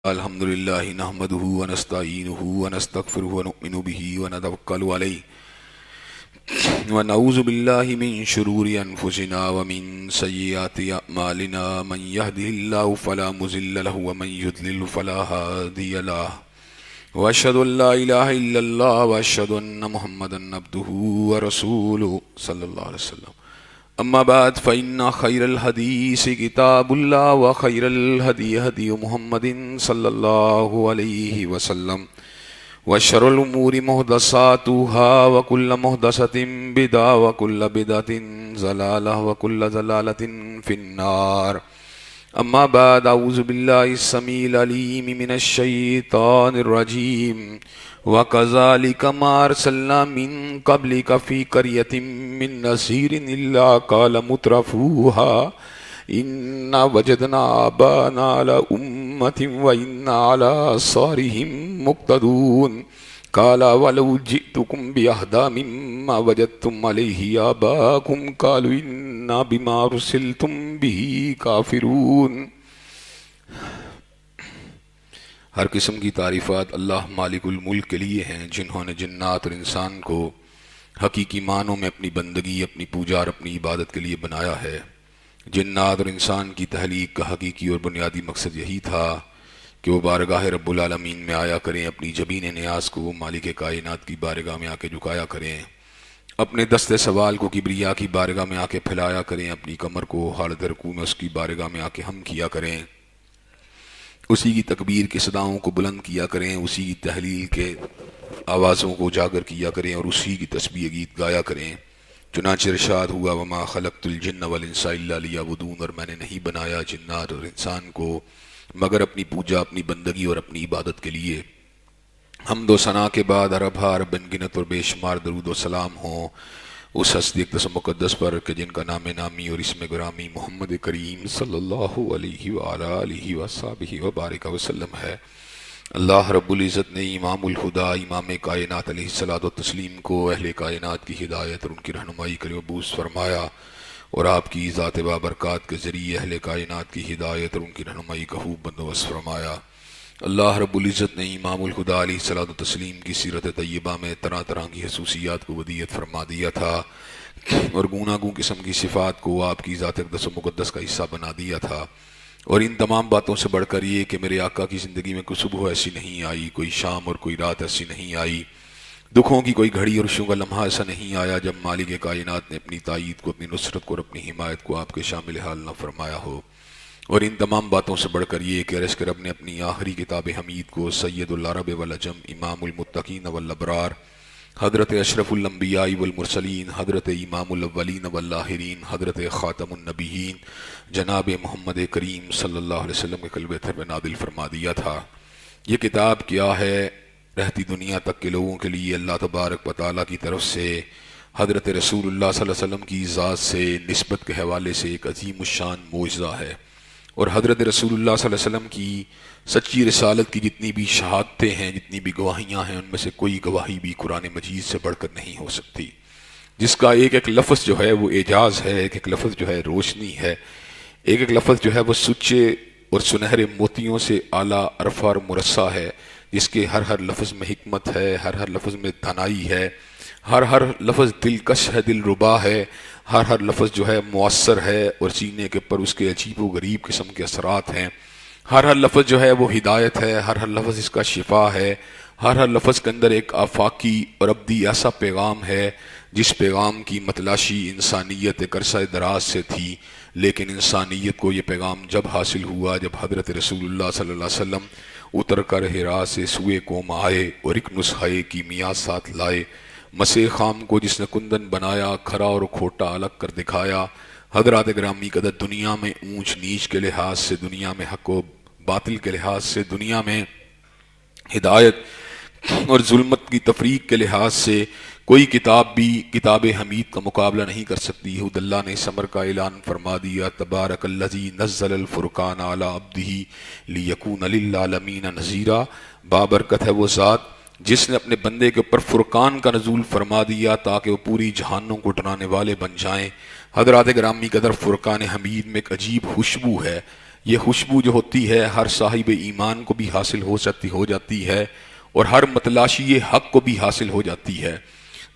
الحمد لله نحمده ونستعينه ونستغفره ونؤمن به ونتوكل عليه ونعوذ بالله من شرور أنفسنا ومن سيئات أعمالنا من يهده الله فلا مضل له ومن يضلل فلا هادي له وأشهد أن لا إله إلا الله وأشهد أن محمدا عبده ورسوله صلى الله عليه وسلم. أما بعد فإن خير الحديث كتاب الله وخير الهدي هدي محمد صلى الله عليه وسلم وشر الأمور محدثاتها وكل محدثة بدعة وكل بدعة ضلالة وكل ضلالة في النار. أما بعد أعوذ بالله السميع العليم من الشيطان الرجيم وكذلك ما أرسلنا من قبلك في قرية من نذير إلا قال مترفوها إنا وجدنا آباءنا على أمة وإنا على آثارهم مقتدون قال ولو جئتكم بأهدى مما وجدتم عليه آباءكم قالوا إنا بما أرسلتم به كافرون. ہر قسم کی تعریفات اللہ مالک الملک کے لیے ہیں جنہوں نے جنات اور انسان کو حقیقی معنوں میں اپنی بندگی، اپنی پوجا اور اپنی عبادت کے لیے بنایا ہے. جنات اور انسان کی تخلیق کا حقیقی اور بنیادی مقصد یہی تھا کہ وہ بارگاہ رب العالمین میں آیا کریں، اپنی جبین نیاز کو مالک کائنات کی بارگاہ میں آ کے جھکایا کریں، اپنے دست سوال کو کبریا کی بارگاہ میں آ کے پھیلایا کریں، اپنی کمر کو حالت رکوع میں اس کی بارگاہ میں آ کے ہم کیا کریں، اسی کی تکبیر کی صداؤں کو بلند کیا کریں، اسی کی تحلیل کے آوازوں کو اجاگر کیا کریں اور اسی کی تسبیح گیت گایا کریں. چنانچہ ارشاد ہوا وما خلقت الجن والانس الا لیعبدون، اور میں نے نہیں بنایا جنات اور انسان کو مگر اپنی پوجا، اپنی بندگی اور اپنی عبادت کے لیے. حمد و ثنا کے بعد اربھا رب گنت اور بے شمار درود و سلام ہوں اس ہستی اقدس مقدس پر کہ جن کا نام نامی اور اسم گرامی محمد کریم صلی اللہ علیہ وآلہ وصحبہ وبارک وسلم ہے. اللہ رب العزت نے امام الہدیٰ امام کائنات علیہ الصلوۃ والتسلیم کو اہل کائنات کی ہدایت اور ان کی رہنمائی کے لیے مبعوث فرمایا اور آپ کی ذات بابرکات کے ذریعے اہل کائنات کی ہدایت اور ان کی رہنمائی کا خوب بندوبست فرمایا. اللہ رب العزت نے امام الہدیٰ علیہ الصلوۃ والتسلیم کی سیرت طیبہ میں طرح طرح کی خصوصیات کو ودیعت فرما دیا تھا اور گوناگوں قسم کی صفات کو آپ کی ذات اقدس و مقدس کا حصہ بنا دیا تھا. اور ان تمام باتوں سے بڑھ کر یہ کہ میرے آقا کی زندگی میں کوئی صبح ایسی نہیں آئی، کوئی شام اور کوئی رات ایسی نہیں آئی، دکھوں کی کوئی گھڑی اور خوشیوں کا لمحہ ایسا نہیں آیا جب مالک کائنات نے اپنی تائید کو، اپنی نصرت کو اور اپنی حمایت کو آپ کے شامل حال نہ فرمایا ہو. اور ان تمام باتوں سے بڑھ کر یہ کہ رزق رب نے اپنی آخری کتاب حمید کو سید العرب والعجم امام المتقین والابرار حضرت اشرف الانبیاء والمرسلین حضرت امام الاولین والآخرین حضرت خاتم النبیین جناب محمد کریم صلی اللہ علیہ وسلم کے قلب اطہر میں نازل فرما دیا تھا. یہ کتاب کیا ہے؟ رہتی دنیا تک کے لوگوں کے لیے اللہ تبارک و تعالیٰ کی طرف سے حضرت رسول اللہ صلی اللہ علیہ وسلم کی ذات سے نسبت کے حوالے سے ایک عظیم الشان معجزہ ہے. اور حضرت رسول اللہ صلی اللہ علیہ وسلم کی سچی رسالت کی جتنی بھی شہادتیں ہیں، جتنی بھی گواہیاں ہیں، ان میں سے کوئی گواہی بھی قرآن مجید سے بڑھ کر نہیں ہو سکتی، جس کا ایک ایک لفظ جو ہے وہ اعجاز ہے، ایک ایک لفظ جو ہے روشنی ہے، ایک ایک لفظ جو ہے وہ سچے اور سنہرے موتیوں سے اعلیٰ عرفہ اور مرصع ہے، جس کے ہر ہر لفظ میں حکمت ہے، ہر ہر لفظ میں دانائی ہے، ہر ہر لفظ دلکش ہے، دل ربا ہے، ہر ہر لفظ جو ہے مؤثر ہے اور سینے کے پر اس کے عجیب و غریب قسم کے اثرات ہیں. ہر ہر لفظ جو ہے وہ ہدایت ہے، ہر ہر لفظ اس کا شفا ہے، ہر ہر لفظ کے اندر ایک آفاقی اور ابدی ایسا پیغام ہے جس پیغام کی متلاشی انسانیت ایک عرصہ دراز سے تھی، لیکن انسانیت کو یہ پیغام جب حاصل ہوا جب حضرت رسول اللہ صلی اللہ علیہ وسلم اتر کر حرا سے سوئے قوم آئے اور ایک نسخے کی میعاد ساتھ لائے. مسیح خام کو جس نے کندن بنایا، کھرا اور کھوٹا الگ کر دکھایا. حضرات گرامی قدر دنیا میں اونچ نیچ کے لحاظ سے، دنیا میں حق و باطل کے لحاظ سے، دنیا میں ہدایت اور ظلمت کی تفریق کے لحاظ سے کوئی کتاب بھی کتاب حمید کا مقابلہ نہیں کر سکتی. خود اللہ نے اس امر کا اعلان فرما دیا تبارک الذی نزل الفرقان علی عبدہ لیکون للعالمین نذیرا. بابرکت ہے وہ ذات جس نے اپنے بندے کے اوپر فرقان کا نزول فرما دیا تاکہ وہ پوری جہانوں کو ڈرانے والے بن جائیں. حضرات گرامی قدر فرقان حمید میں ایک عجیب خوشبو ہے یہ خوشبو جو ہوتی ہے ہر صاحب ایمان کو بھی حاصل ہو جاتی ہے اور ہر متلاشی حق کو بھی حاصل ہو جاتی ہے۔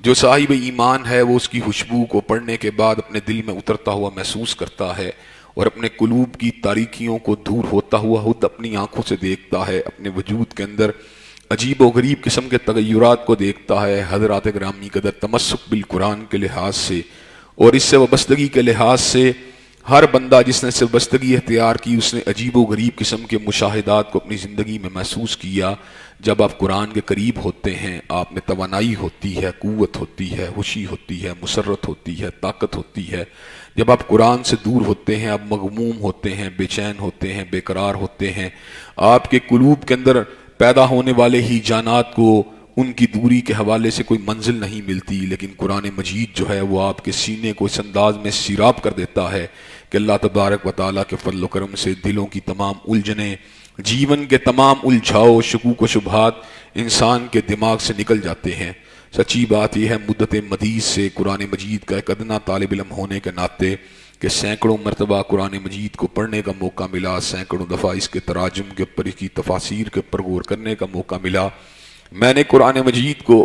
جو صاحب ایمان ہے وہ اس کی خوشبو کو پڑھنے کے بعد اپنے دل میں اترتا ہوا محسوس کرتا ہے اور اپنے قلوب کی تاریکیوں کو دور ہوتا ہوا خود اپنی آنکھوں سے دیکھتا ہے، اپنے وجود کے اندر عجیب و غریب قسم کے تغیرات کو دیکھتا ہے۔ حضرات گرامی قدر تمسک بالقرآن کے لحاظ سے اور اس سے وابستگی کے لحاظ سے ہر بندہ جس نے سے وابستگی اختیار کی اس نے عجیب و غریب قسم کے مشاہدات کو اپنی زندگی میں محسوس کیا۔ جب آپ قرآن کے قریب ہوتے ہیں آپ میں توانائی ہوتی ہے، قوت ہوتی ہے، خوشی ہوتی ہے، مسرت ہوتی ہے، طاقت ہوتی ہے۔ جب آپ قرآن سے دور ہوتے ہیں آپ مغموم ہوتے ہیں، بے چین ہوتے ہیں، بے قرار ہوتے ہیں، آپ کے قلوب کے اندر پیدا ہونے والے ہی جانات کو ان کی دوری کے حوالے سے کوئی منزل نہیں ملتی، لیکن قرآن مجید جو ہے وہ آپ کے سینے کو اس انداز میں سیراب کر دیتا ہے کہ اللہ تبارک و تعالیٰ کے فضل و کرم سے دلوں کی تمام الجھنیں، جیون کے تمام الجھاؤ، شکوک و شبہات انسان کے دماغ سے نکل جاتے ہیں۔ سچی بات یہ ہے مدت مدید سے قرآن مجید کا ایک ادنا طالب علم ہونے کے ناطے کہ سینکڑوں مرتبہ قرآن مجید کو پڑھنے کا موقع ملا، سینکڑوں دفعہ اس کے تراجم کے اوپر، اس کی تفاسیر کے اوپر غور کرنے کا موقع ملا، میں نے قرآن مجید کو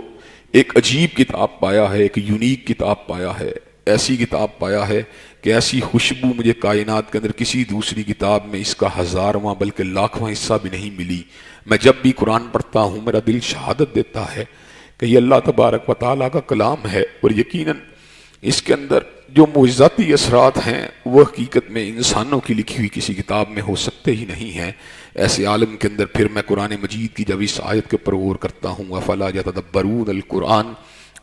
ایک عجیب کتاب پایا ہے، ایک یونیک کتاب پایا ہے، ایسی کتاب پایا ہے کہ ایسی خوشبو مجھے کائنات کے اندر کسی دوسری کتاب میں اس کا ہزارواں بلکہ لاکھواں حصہ بھی نہیں ملی۔ میں جب بھی قرآن پڑھتا ہوں میرا دل شہادت دیتا ہے کہ یہ اللہ تبارک و تعالیٰ کا کلام ہے، اور یقیناً اس کے اندر جو معجزاتی اثرات ہیں وہ حقیقت میں انسانوں کی لکھی ہوئی کسی کتاب میں ہو سکتے ہی نہیں ہیں۔ ایسے عالم کے اندر پھر میں قرآن مجید کی جب اس آیت کے اوپر غور کرتا ہوں افلا یتدبرون القرآن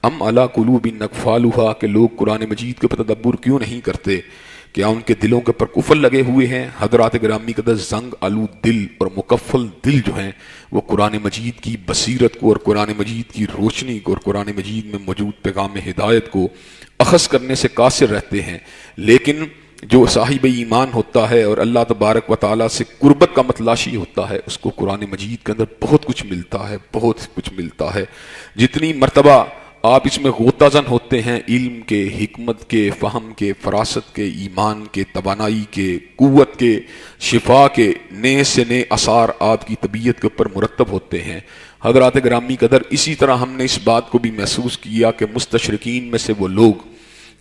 ام علی قلوب اقفالها کہ لوگ قرآن مجید کے اوپر تدبر کیوں نہیں کرتے، کیا ان کے دلوں کے اوپر کفل لگے ہوئے ہیں؟ حضرات گرامی قدر زنگ آلود دل اور مکفل دل جو ہیں وہ قرآن مجید کی بصیرت کو اور قرآن مجید کی روشنی کو اور قرآن مجید میں موجود پیغام ہدایت کو اخذ کرنے سے قاصر رہتے ہیں، لیکن جو صاحب ایمان ہوتا ہے اور اللہ تبارک و تعالیٰ سے قربت کا متلاشی ہوتا ہے اس کو قرآن مجید کے اندر بہت کچھ ملتا ہے، بہت کچھ ملتا ہے۔ جتنی مرتبہ آپ اس میں غوطہ زن ہوتے ہیں علم کے، حکمت کے، فہم کے، فراست کے، ایمان کے، توانائی کے، قوت کے، شفا کے نئے سے نئے اثار آپ کی طبیعت کے اوپر مرتب ہوتے ہیں۔ حضرات گرامی قدر اسی طرح ہم نے اس بات کو بھی محسوس کیا کہ مستشرقین میں سے وہ لوگ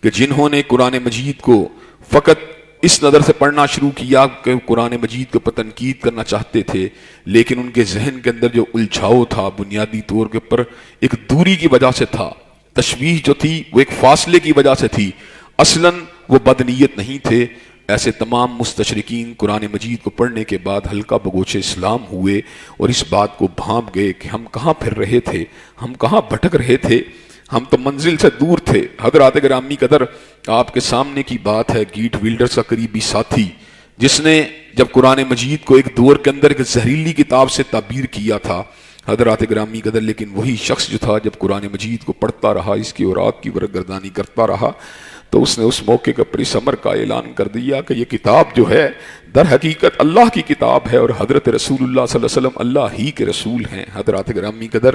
کہ جنہوں نے قرآن مجید کو فقط اس نظر سے پڑھنا شروع کیا کہ قرآن مجید کو تنقید کرنا چاہتے تھے، لیکن ان کے ذہن کے اندر جو الجھاؤ تھا بنیادی طور کے اوپر ایک دوری کی وجہ سے تھا، تشویش جو تھی وہ ایک فاصلے کی وجہ سے تھی، اصلاً وہ بدنیت نہیں تھے۔ ایسے تمام مستشرقین قرآن مجید کو پڑھنے کے بعد ہلکا بگوش اسلام ہوئے اور اس بات کو بھانپ گئے کہ ہم کہاں پھر رہے تھے، ہم کہاں بھٹک رہے تھے، ہم تو منزل سے دور تھے۔ حضرات گرامی قدر آپ کے سامنے کی بات ہے گیٹ ویلڈرز کا قریبی ساتھی جس نے جب قرآن مجید کو ایک دور کے اندر ایک زہریلی کتاب سے تعبیر کیا تھا، حضرات گرامی قدر لیکن وہی شخص جو تھا جب قرآن مجید کو پڑھتا رہا، اس کی اوراد کی ورگردانی کرتا رہا، تو اس نے اس موقع کا پر ثمر کا اعلان کر دیا کہ یہ کتاب جو ہے در حقیقت اللہ کی کتاب ہے اور حضرت رسول اللہ صلی اللہ علیہ وسلم اللہ ہی کے رسول ہیں۔ حضرات گرامی قدر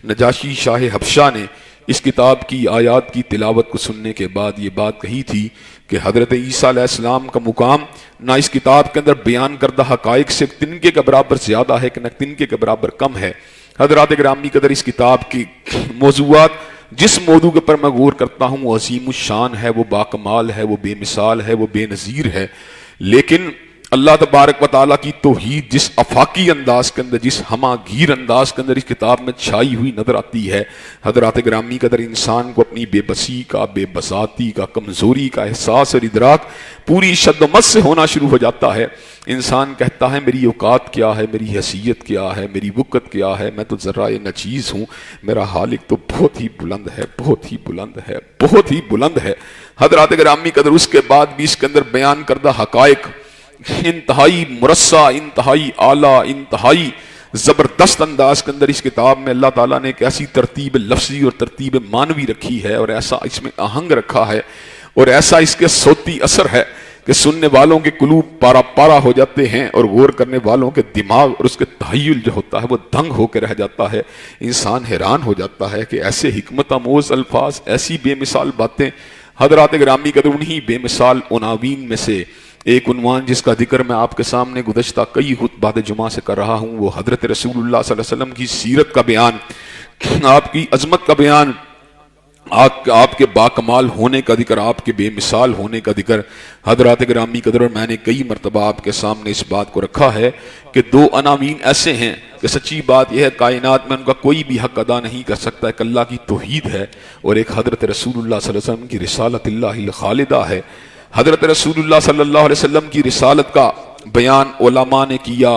نجاشی شاہ حبشہ نے اس کتاب کی آیات کی تلاوت کو سننے کے بعد یہ بات کہی تھی کہ حضرت عیسیٰ علیہ السلام کا مقام نہ اس کتاب کے اندر بیان کردہ حقائق سے تنکے کے برابر زیادہ ہے کہ نہ تنکے کے برابر کم ہے۔ حضرات گرامی قدر اس کتاب کی موضوعات جس موضوع کے پر میں غور کرتا ہوں وہ عظیم الشان ہے، وہ باکمال ہے، وہ بے مثال ہے، وہ بے نظیر ہے، لیکن اللہ تبارک و تعالیٰ کی توحید جس افاقی انداز کے اندر، جس ہمہ گیر انداز کے اندر اس کتاب میں چھائی ہوئی نظر آتی ہے، حضرات گرامی قدر انسان کو اپنی بے بسی کا، بے بساطی کا، کمزوری کا احساس اور ادراک پوری شد و مت سے ہونا شروع ہو جاتا ہے۔ انسان کہتا ہے میری اوقات کیا ہے، میری حیثیت کیا ہے، میری وقت کیا ہے، میں تو ذرہ نچیز ہوں، میرا خالق تو بہت ہی بلند ہے، بہت ہی بلند ہے، بہت ہی بلند ہے۔ حضرات گرامی قدر اس کے بعد بھی اس کے اندر بیان کردہ حقائق انتہائی مرصع، انتہائی اعلیٰ، انتہائی زبردست انداز کے اندر اس کتاب میں اللہ تعالیٰ نے ایک ایسی ترتیب لفظی اور ترتیب معنوی رکھی ہے اور ایسا اس میں آہنگ رکھا ہے اور ایسا اس کے صوتی اثر ہے کہ سننے والوں کے قلوب پارا پارا ہو جاتے ہیں اور غور کرنے والوں کے دماغ اور اس کے تحیل جو ہوتا ہے وہ دنگ ہو کے رہ جاتا ہے۔ انسان حیران ہو جاتا ہے کہ ایسے حکمت آموز الفاظ، ایسی بے مثال باتیں، حضرات گرامی قدر انہی بے مثال عناوین میں سے ایک عنوان جس کا ذکر میں آپ کے سامنے گزشتہ کئی خطبات جمعہ سے کر رہا ہوں، وہ حضرت رسول اللہ صلی اللہ علیہ وسلم کی سیرت کا بیان، آپ کی عظمت کا بیان، آپ کے باکمال ہونے کا ذکر، آپ کے بے مثال ہونے کا ذکر۔ حضرات گرامی قدر، اور میں نے کئی مرتبہ آپ کے سامنے اس بات کو رکھا ہے کہ دو عناوین ایسے ہیں کہ سچی بات یہ ہے کائنات میں ان کا کوئی بھی حق ادا نہیں کر سکتا۔ ایک اللہ کی توحید ہے اور ایک حضرت رسول اللہ صلی اللہ علیہ وسلم کی رسالت اللہ الخالدہ ہے۔ حضرت رسول اللہ صلی اللہ علیہ وسلم کی رسالت کا بیان علماء نے کیا،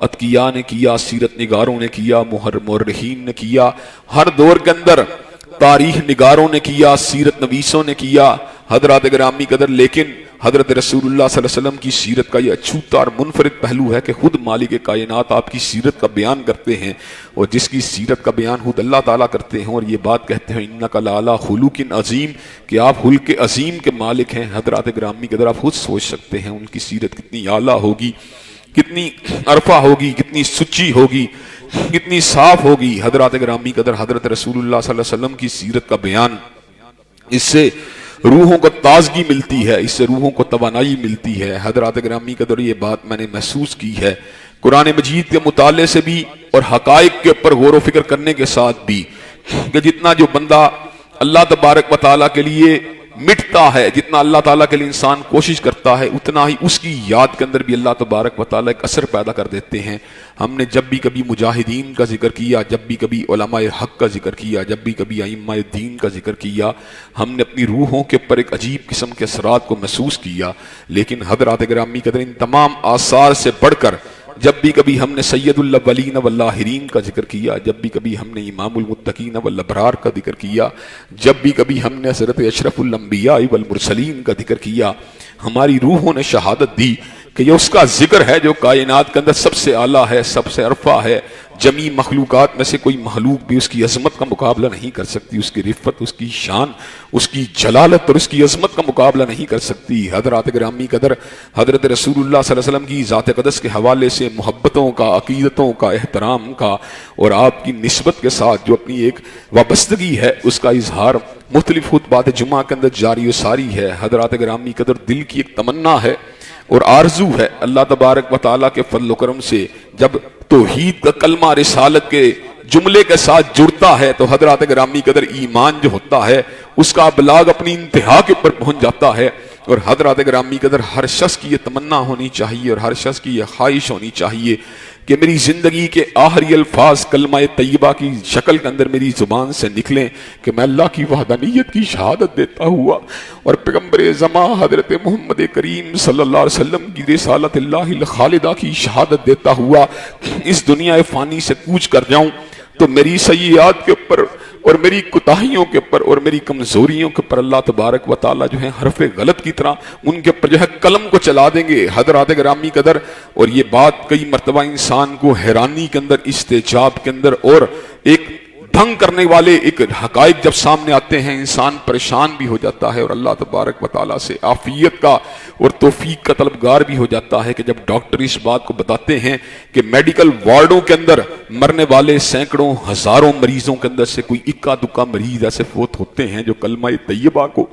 اتقیاء نے کیا، سیرت نگاروں نے کیا، مورخین نے کیا، ہر دور کے اندر تاریخ نگاروں نے کیا، سیرت نویسوں نے کیا، حضرات گرامی قدر۔ لیکن حضرت رسول اللہ صلی اللہ علیہ وسلم کی سیرت کا یہ اچھوتا اور منفرد پہلو ہے کہ خود مالک کائنات آپ کی سیرت کا بیان کرتے ہیں، اور جس کی سیرت کا بیان خود اللہ تعالیٰ کرتے ہیں، اور یہ بات کہتے ہیں انک لعلی خلق عظیم، کہ آپ خلق عظیم کے مالک ہیں۔ حضرات گرامی قدر، آپ خود سوچ سکتے ہیں ان کی سیرت کتنی اعلیٰ ہوگی، کتنی عرفہ ہوگی، کتنی سچی ہوگی، کتنی صاف ہوگی۔ حضرات گرامی قدر، حضرت رسول اللہ صلی اللہ علیہ وسلم کی سیرت کا بیان، اس سے روحوں کو تازگی ملتی ہے، اس سے روحوں کو توانائی ملتی ہے۔ حضرات گرامی قدر، یہ بات میں نے محسوس کی ہے قرآن مجید کے مطالعے سے بھی اور حقائق کے اوپر غور و فکر کرنے کے ساتھ بھی، کہ جتنا جو بندہ اللہ تبارک و تعالیٰ کے لیے مٹتا ہے، جتنا اللہ تعالیٰ کے لیے انسان کوشش کرتا ہے، اتنا ہی اس کی یاد کے اندر بھی اللہ تبارک و تعالیٰ ایک اثر پیدا کر دیتے ہیں۔ ہم نے جب بھی کبھی مجاہدین کا ذکر کیا، جب بھی کبھی علماء حق کا ذکر کیا، جب بھی کبھی ائمہ دین کا ذکر کیا، ہم نے اپنی روحوں کے اوپر ایک عجیب قسم کے اثرات کو محسوس کیا۔ لیکن حضرات گرامی قدر، ان تمام آثار سے بڑھ کر جب بھی کبھی ہم نے سید الاولین والآخرین کا ذکر کیا، جب بھی کبھی ہم نے امام المتقین والابرار کا ذکر کیا، جب بھی کبھی ہم نے حضرت اشرف الانبیاء والمرسلین کا ذکر کیا، ہماری روحوں نے شہادت دی کہ یہ اس کا ذکر ہے جو کائنات کے اندر سب سے اعلیٰ ہے، سب سے عرفہ ہے۔ جمی مخلوقات میں سے کوئی مخلوق بھی اس کی عظمت کا مقابلہ نہیں کر سکتی، اس کی رفت، اس کی شان، اس کی جلالت اور اس کی عظمت کا مقابلہ نہیں کر سکتی۔ حضرات گرامی قدر، حضرت رسول اللہ صلی اللہ علیہ وسلم کی ذات قدس کے حوالے سے محبتوں کا، عقیدتوں کا، احترام کا اور آپ کی نسبت کے ساتھ جو اپنی ایک وابستگی ہے، اس کا اظہار مختلف خطبات جمعہ کے اندر جاری و ساری ہے۔ حضرات گرامی قدر، دل کی ایک تمنا ہے اور آرزو ہے اللہ تبارک و تعالیٰ کے فضل و کرم سے جب توحید کا کلمہ رسالت کے جملے کے ساتھ جڑتا ہے تو حضرات گرامی قدر ایمان جو ہوتا ہے اس کا ابلاغ اپنی انتہا کے اوپر پہنچ جاتا ہے۔ اور حضرات گرامی قدر، ہر شخص کی یہ تمنا ہونی چاہیے اور ہر شخص کی یہ خواہش ہونی چاہیے کہ میری زندگی کے آخری الفاظ کلمہ طیبہ کی شکل کے اندر میری زبان سے نکلیں کہ میں اللہ کی وحدانیت کی شہادت دیتا ہوا اور پیغمبر زمان حضرت محمد کریم صلی اللہ علیہ وسلم کی رسالت اللہ الخالدہ کی شہادت دیتا ہوا اس دنیا فانی سے کوچ کر جاؤں، تو میری سیئات کے اوپر اور میری کوتاہیوں کے اوپر اور میری کمزوریوں کے اوپر اللہ تبارک و تعالیٰ جو ہے حرف غلط کی طرح ان کے اوپر جو ہے قلم کو چلا دیں گے۔ حضرات گرامی قدر، اور یہ بات کئی مرتبہ انسان کو حیرانی کے اندر، استعجاب کے اندر اور ایک دھنگ کرنے والے ایک حقائق جب سامنے آتے ہیں، انسان پریشان بھی ہو جاتا ہے اور اللہ تبارک و تعالیٰ سے عافیت کا اور توفیق کا طلبگار بھی ہو جاتا ہے کہ جب ڈاکٹر اس بات کو بتاتے ہیں کہ میڈیکل وارڈوں کے اندر مرنے والے سینکڑوں ہزاروں مریضوں کے اندر سے کوئی اکا دکا مریض ایسے فوت ہوتے ہیں جو کلمہ طیبہ کو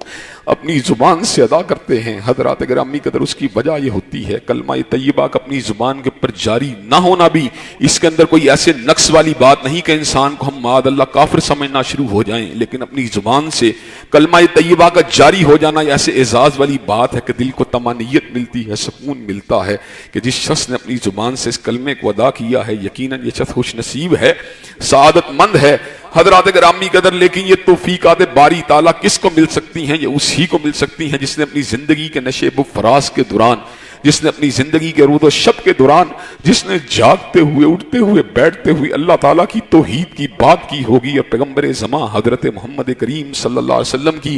اپنی زبان سے ادا کرتے ہیں۔ حضرات گرامی قدر، اس کی وجہ یہ ہوتی ہے کلمہ طیبہ کا اپنی زبان کے اوپر جاری نہ ہونا بھی اس کے اندر کوئی ایسے نقص والی بات نہیں کہ انسان کو ہم معاذ اللہ کافر سمجھنا شروع ہو جائیں، لیکن اپنی زبان سے کلمہ طیبہ کا جاری ہو جانا ایسے اعزاز والی بات ہے کہ دل کو طمانینت ملتی ہے، سکون ملتا ہے کہ جس شخص نے اپنی زبان سے اس کلمے کو ادا کیا ہے یقیناً یہ شخص خوش نصیب ہے، سعادت مند ہے۔ حضرات گرامی قدر، لیکن یہ توفیقات باری تعالیٰ کس کو مل سکتی ہیں؟ یہ اسی کو مل سکتی ہیں جس نے اپنی زندگی کے نشے و فراز کے دوران، جس نے اپنی زندگی کے رود و شب کے دوران، جس نے جاگتے ہوئے، اٹھتے ہوئے، بیٹھتے ہوئے اللہ تعالیٰ کی توحید کی بات کی ہوگی اور پیغمبر زمان حضرت محمد کریم صلی اللہ علیہ وسلم کی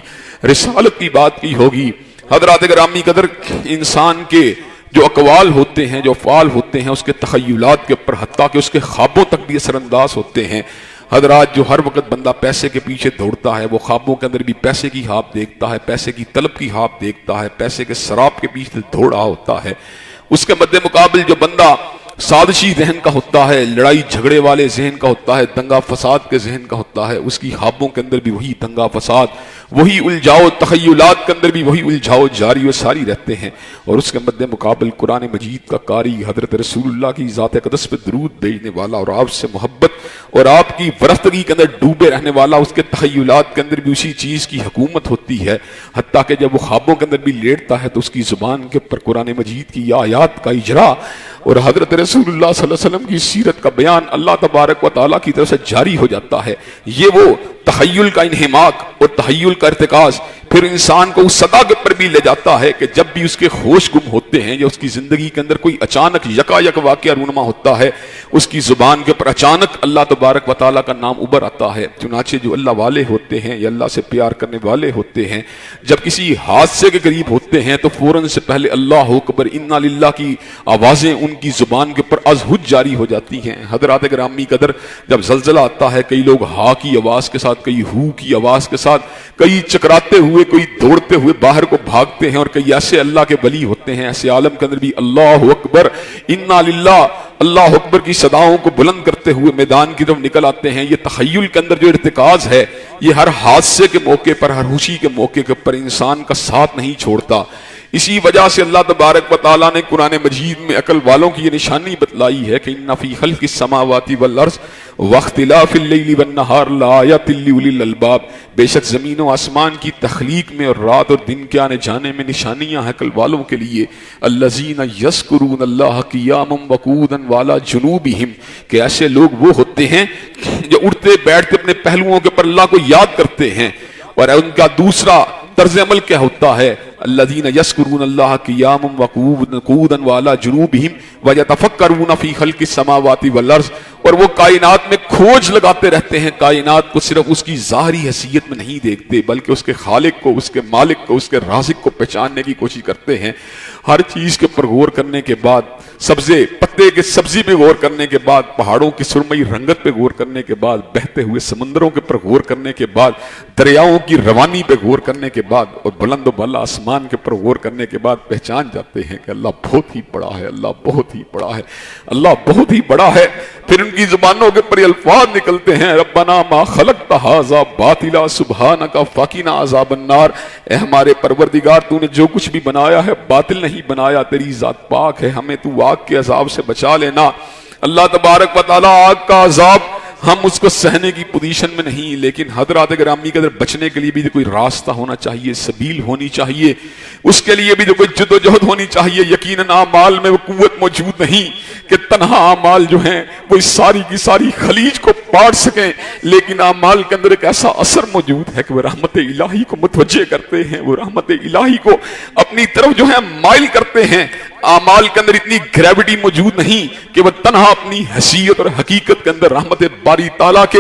رسالت کی بات کی ہوگی۔ حضرات گرامی قدر، انسان کے جو اقوال ہوتے ہیں، جو افعال ہوتے ہیں، اس کے تخیلات کے اوپر حتیٰ کہ اس کے خوابوں تک بھی اثر انداز ہوتے ہیں۔ حضرات، جو ہر وقت بندہ پیسے کے پیچھے دوڑتا ہے وہ خوابوں کے اندر بھی پیسے کی خواب دیکھتا ہے، پیسے کی طلب کی خواب دیکھتا ہے، پیسے کے سراب کے پیچھے دوڑ رہا ہوتا ہے۔ اس کے مد مقابل جو بندہ سازشی ذہن کا ہوتا ہے، لڑائی جھگڑے والے ذہن کا ہوتا ہے، دنگا فساد کے ذہن کا ہوتا ہے، اس کی خوابوں کے اندر بھی وہی دنگا فساد وہی الجھاؤ تخیلات کے اندر بھی وہی الجھاؤ جاری و ساری رہتے ہیں، اور اس کے مد مقابل قرآن مجید کا قاری حضرت رسول اللہ کی ذات اقدس پہ درود بھیجنے والا اور آپ سے محبت اور آپ کی ورفتگی کے اندر ڈوبے رہنے والا، اس کے تخیلات کے اندر بھی اسی چیز کی حکومت ہوتی ہے، حتیٰ کہ جب وہ خوابوں کے اندر بھی لیٹتا ہے تو اس کی زبان کے اوپر قرآن مجید کی آیات کا اجرا اور حضرت رسول اللہ صلی اللہ علیہ وسلم کی سیرت کا بیان اللہ تبارک و تعالیٰ کی طرف سے جاری ہو جاتا ہے۔ یہ وہ تخیل کا انہماک اور تخیل کا ارتکاز پھر انسان کو اس سطح کے پر بھی لے جاتا ہے کہ جب بھی اس کے ہوش گم ہوتے ہیں یا اس کی زندگی کے اندر کوئی اچانک یکایک واقعہ رونما ہوتا ہے، اس کی زبان کے پر اچانک اللہ تبارک و تعالیٰ کا نام ابھر آتا ہے۔ چنانچہ جو اللہ والے ہوتے ہیں یا اللہ سے پیار کرنے والے ہوتے ہیں، جب کسی حادثے کے قریب ہوتے ہیں تو فوراً سے پہلے اللہ اکبر انا للہ کی آوازیں ان کی زبان کے پر از حج جاری ہو جاتی ہیں۔ حضرات گرامی قدر، جب زلزلہ آتا ہے کئی لوگ ہا کی آواز کے ساتھ، کئی ہو کی آواز کے ساتھ، کئی چکراتے ہوئے، کوئی دوڑتے ہوئے باہر کو بھاگتے ہیں، اور کئی ایسے اللہ کے ولی ہوتے ہیں ایسے عالم کے اندر بھی اللہ اکبر انا للہ اللہ اکبر کی صداؤں کو بلند کرتے ہوئے میدان کی طرف نکل آتے ہیں۔ یہ تخیل کے اندر جو ارتکاز ہے، یہ ہر حادثے کے موقع پر، ہر خوشی کے موقع پر انسان کا ساتھ نہیں چھوڑتا۔ اسی وجہ سے اللہ تبارک و تعالیٰ نے قرآن مجید میں عقل والوں کی یہ نشانی بتلائی ہے کہ ان فی خلق السماوات والارض واختلاف اللیل والنہار لآیات لأولی الالباب، بے شک زمین و آسمان کی تخلیق میں اور رات اور دن کے آنے جانے میں نشانیاں ہیں عقل والوں کے لیے۔ الذین یذکرون اللہ قیاما وقعودا وعلی جنوبہم، کہ ایسے لوگ وہ ہوتے ہیں جو اٹھتے بیٹھتے اپنے پہلوؤں کے پر اللہ کو یاد کرتے ہیں، اور ان کا دوسرا طرز عمل کیا ہوتا ہے؟ الذین یذکرون اللہ قیاما وقعودا وعلی جنوبہم ویتفکرون فی خلق السماوات والارض، اور وہ کائنات میں کھوج لگاتے رہتے ہیں، کائنات کو صرف اس کی ظاہری حیثیت میں نہیں دیکھتے بلکہ اس کے خالق کو، اس کے مالک کو، اس کے رازق کو پہچاننے کی کوشش کرتے ہیں۔ ہر چیز کے پر غور کرنے کے بعد، سبزے پتے کے سبزی پہ غور کرنے کے بعد، پہاڑوں کی سرمئی رنگت پہ غور کرنے کے بعد، بہتے ہوئے سمندروں کے پر غور کرنے کے بعد، دریاؤں کی روانی پہ غور کرنے کے بعد، اور بلند و بالا آسمان کے پر غور کرنے کے بعد پہچان جاتے ہیں کہ اللہ بہت ہی بڑا ہے، اللہ بہت ہی بڑا ہے، اللہ بہت ہی بڑا ہے۔ پھر ان کی زبانوں کے پر الفاظ نکلتے ہیں، ربنا ما خلقت ھذا باطلا سبحانک فقنا عذاب النار، اے ہمارے پروردگار تو نے جو کچھ بھی بنایا ہے باطل نہیں بنایا، تیری ذات پاک ہے، ہمیں تو آگ کے عذاب سے بچا لینا۔ اللہ تبارک و تعالیٰ آگ کا عذاب ہم اس کو سہنے کی پوزیشن میں نہیں، لیکن حضرات گرامی کے اندر بچنے کے لیے بھی کوئی راستہ ہونا چاہیے، سبیل ہونی چاہیے، اس کے لیے بھی کوئی جد و جہد ہونی چاہیے۔ یقیناً اعمال میں وہ قوت موجود نہیں کہ تنہا اعمال جو ہیں وہ اس ساری کی ساری خلیج کو پاٹ سکیں، لیکن اعمال کے اندر ایک ایسا اثر موجود ہے کہ وہ رحمت الہی کو متوجہ کرتے ہیں، وہ رحمت الہی کو اپنی طرف جو ہے مائل کرتے ہیں۔ اعمال کے اندر اتنی گریوٹی موجود نہیں کہ وہ تنہا اپنی حیثیت اور حقیقت کے اندر رحمت باری تعالیٰ کے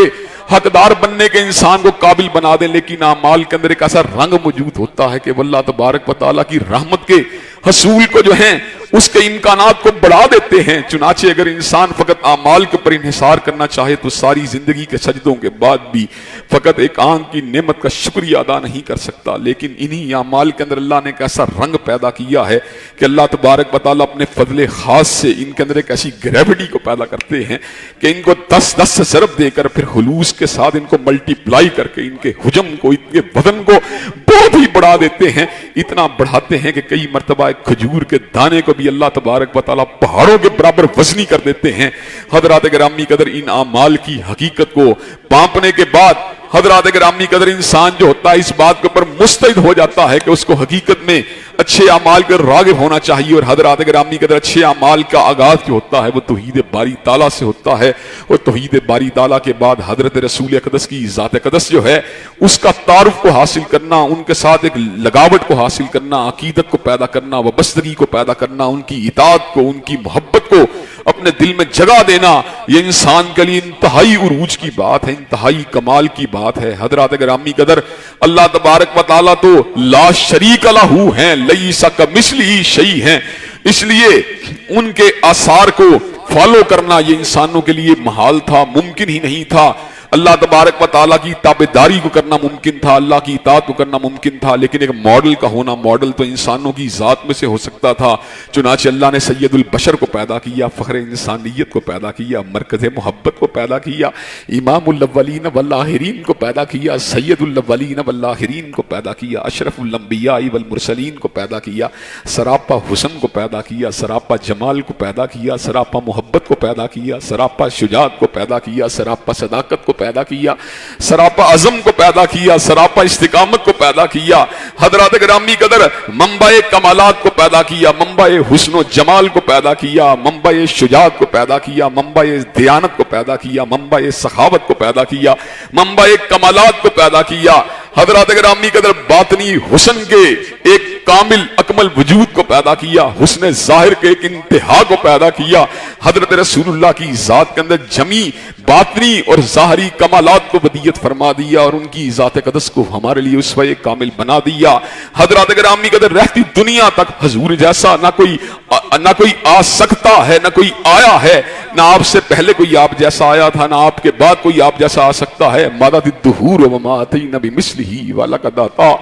حقدار بننے کے انسان کو قابل بنا دیں، لیکن اعمال کے اندر ایک ایسا رنگ موجود ہوتا ہے کہ وہ اللہ تبارک و تعالیٰ کی رحمت کے حصول کو جو ہیں اس کے امکانات کو بڑھا دیتے ہیں۔ چنانچہ اگر انسان فقط اعمال کے اوپر انحصار کرنا چاہے تو ساری زندگی کے سجدوں کے بعد بھی فقط ایک آنکھ کی نعمت کا شکریہ ادا نہیں کر سکتا، لیکن انہی اعمال کے اندر اللہ نے ایک ایسا رنگ پیدا کیا ہے کہ اللہ تبارک و تعالیٰ اپنے فضل خاص سے ان کے اندر ایک ایسی گریوٹی کو پیدا کرتے ہیں کہ ان کو 10 سے ضرب دے کر پھر خلوص کے ساتھ ان کو ملٹی پلائی کر کے ان کے حجم کو، ان کے وزن کو بہت ہی بڑھا دیتے ہیں، اتنا بڑھاتے ہیں کہ کئی مرتبہ ایک کھجور کے دانے کو بھی اللہ تبارک و تعالیٰ پہاڑوں کے برابر وزنی کر دیتے ہیں۔ حضرات گرامی قدر ان اعمال کی حقیقت کو پانپنے کے بعد حضرات گرامی قدر انسان جو ہوتا ہے اس بات کے اوپر مستعد ہو جاتا ہے کہ اس کو حقیقت میں اچھے اعمال کا راغب ہونا چاہیے، اور حضرات گرامی قدر اچھے اعمال کا آغاز جو ہوتا ہے وہ توحید باری تعالیٰ سے ہوتا ہے، اور توحید باری تعالیٰ کے بعد حضرت رسول اقدس کی ذات اقدس جو ہے اس کا تعارف کو حاصل کرنا، ان کے ساتھ ایک لگاوٹ کو حاصل کرنا، عقیدت کو پیدا کرنا، وابستگی کو پیدا کرنا، ان کی اطاعت کو، ان کی محبت کو اپنے دل میں جگہ دینا، یہ انسان کے لیے انتہائی عروج کی بات ہے، انتہائی کمال کی بات ہے۔ حضرات گرامی قدر اللہ تبارک و تعالیٰ تو لا شریک لہ ہیں، لیس کمثلہ شیء ہیں، اس لیے ان کے آثار کو فالو کرنا یہ انسانوں کے لیے محال تھا، ممکن ہی نہیں تھا۔ اللہ تبارک و تعالیٰ کی تابعداری کو کرنا ممکن تھا، اللہ کی اطاعت کو کرنا ممکن تھا، لیکن ایک ماڈل کا ہونا، ماڈل تو انسانوں کی ذات میں سے ہو سکتا تھا۔ چنانچہ اللہ نے سید البشر کو پیدا کیا، فخر انسانیت کو پیدا کیا، مرکز محبت کو پیدا کیا، امام الاولین والآخرین کو پیدا کیا، سید الاولین والآخرین کو پیدا کیا، اشرف الانبیاء والمرسلین کو پیدا کیا، سراپا حسن کو پیدا کیا، سراپا جمال کو پیدا کیا، سراپا محبت کو پیدا کیا، سراپا شجاعت کو پیدا کیا، سراپا صداقت کو پیدا کیا، سراپا عزم کو پیدا کیا، سراپا استقامت کو پیدا کیا، حضرات گرامی قدر منبع کمالات کو پیدا کیا، منبع حسن و جمال کو پیدا کیا، منبع شجاعت کو پیدا کیا، منبع دیانت کو پیدا کیا، منبع سخاوت کو پیدا کیا، منبع کمالات کو پیدا کیا، حضرات گرامی قدر باطنی حسن کے ایک کامل اکمل وجود کو پیدا کیا، حسن ظاہر کے ایک انتہا کو پیدا کیا، حضرت رسول اللہ کی ذات کے اندر جمی باطنی اور ظاہری کمالات کو ودیت فرما دیا اور ان کی ذات قدس کو ہمارے لیے اسوہ کامل بنا دیا۔ حضرات گرامی قدر رہتی دنیا تک حضور جیسا نہ کوئی آ سکتا ہے، نہ کوئی آیا ہے، نہ آپ سے پہلے کوئی آپ جیسا آیا تھا، نہ آپ کے بعد کوئی آپ جیسا آ سکتا ہے۔ مدد الدہور وما اتینا بمثلہ ولقد آتا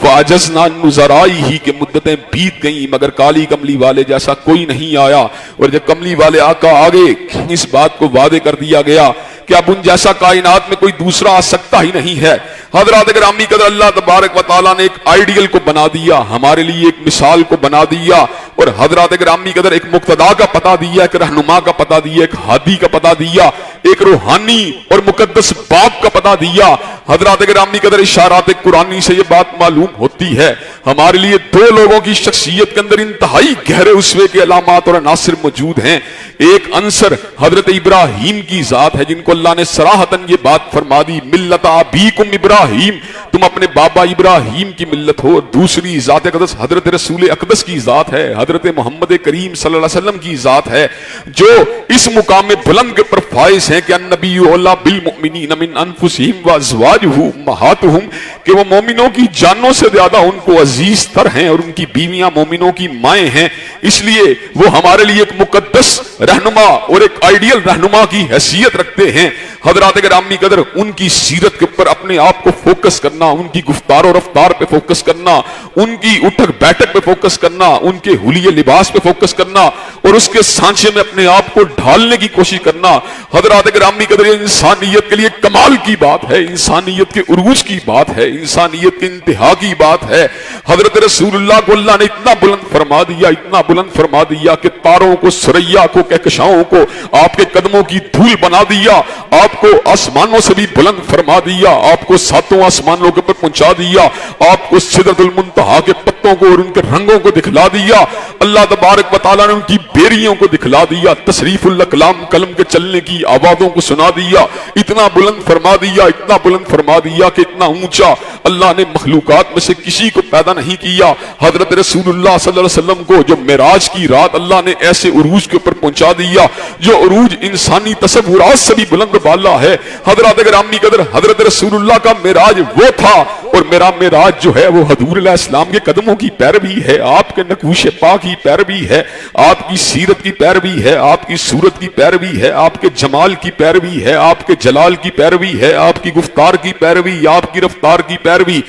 فعجزنا عن نظرائہ، کہ مدتیں بیت گئیں مگر کالی کملی والے جیسا کوئی نہیں آیا۔ اور جب کملی والے آقا آگے اس بات کو وعدے کر دیا گیا کہ اب ان جیسا کائنات میں کوئی دوسرا آ سکتا ہی نہیں ہے۔ حضرات گرامی قدر اللہ تبارک و تعالیٰ نے ایک آئیڈیل کو بنا دیا، ہمارے لیے ایک مثال کو بنا دیا، اور حضرات گرامی قدر ایک مقتدا کا پتہ دیا، ایک رہنما کا پتہ دیا، ایک ہادی کا پتہ دیا، ایک روحانی اور مقدس باپ کا پتہ دیا۔ حضرات گرامی قدر اشارات قرآنی سے یہ بات معلوم ہوتی ہے، ہمارے لیے دو لوگوں کی شخصیت کے اندر انتہائی گہرے اسوے کے علامات اور عناصر موجود ہیں۔ ایک عنصر حضرت ابراہیم کی ذات ہے، جن کو اللہ نے صراحتاً یہ بات فرما دی، ملت ابیکم ابراہیم، تم اپنے بابا ابراہیم کی ملت ہو۔ دوسری ذات قدس حضرت رسول اقدس کی ذات ہے، حضرت محمد کریم صلی اللہ علیہ وسلم کی ذات ہے، جو اس مقام بلند کے پر فائز ہیں کہ النبی اولیٰ بالمؤمنین من انفسہم وازواجہ امہاتہم، کہ وہ مومنوں کی جانوں سے زیادہ ان کو عزیز تر ہیں اور ان کی بیویاں مومنوں کی مائیں ہیں، اس لیے وہ ہمارے لیے ایک مقدس رہنما اور ایک آئیڈیل رہنما کی حیثیت رکھتے ہیں۔ حضرات گرامی قدر ان کی سیرت کے اوپر اپنے آپ کو فوکس کرنا، ان کی گفتار و رفتار پہ فوکس کرنا، ان کی اٹھک بیٹھک پہ فوکس کرنا، ان کے حلیے لباس پہ فوکس کرنا اور اس کے سانچے میں اپنے آپ کو ڈھالنے کی کوشش کرنا، حضرات گرامی قدر یہ انسانیت کے لیے کمال کی بات ہے، انسانیت کے عروج کی بات ہے، انسانیت کے انتہا کی بات ہے۔ حضرت رسول اللہ کو اللہ نے اتنا بلند فرما دیا، اتنا بلند فرما دیا کہ تاروں کو، ثریا کو، کہکشاؤں کو آپ کے قدموں کی دھول بنا دیا، آپ کو آسمانوں سے بھی بلند فرما دیا، آپ کو ساتوں آسمانوں کے اوپر پہنچا دیا، آپ کو سدرۃ المنتہا کے پتوں کو اور ان کے رنگوں کو دکھلا دیا، اللہ تبارک و تعالیٰ نے ان کی بیریوں کو دکھلا دیا، تصریف الاقلام قلم کے چلنے کی آوازوں کو سنا دیا، اتنا بلند فرما دیا، اتنا بلند فرما دیا کہ اتنا اونچا اللہ نے مخلوقات میں سے کسی کو پیدا نہیں کیا۔ حضرت رسول اللہ صلی اللہ علیہ وسلم کو جو معراج کی رات اللہ نے ایسے عروج کے اوپر پہنچا دیا جو عروج انسانی تصورات سے بھی بلند بالا ہے۔ حضرات گرامی قدر حضرت رسول اللہ کا معراج وہ تھا، اور میرا معراج جو ہے وہ حضور علیہ السلام کے قدموں کی پیروی ہے، آپ کے نقوش پا کی پیروی ہے، آپ کی سیرت کی پیروی ہے، آپ کی صورت کی پیروی ہے، آپ کے جمال کی پیروی ہے، آپ کے جلال کی پیروی ہے، آپ کی گفتار کی پیروی، آپ کی رفتار کی پیروی،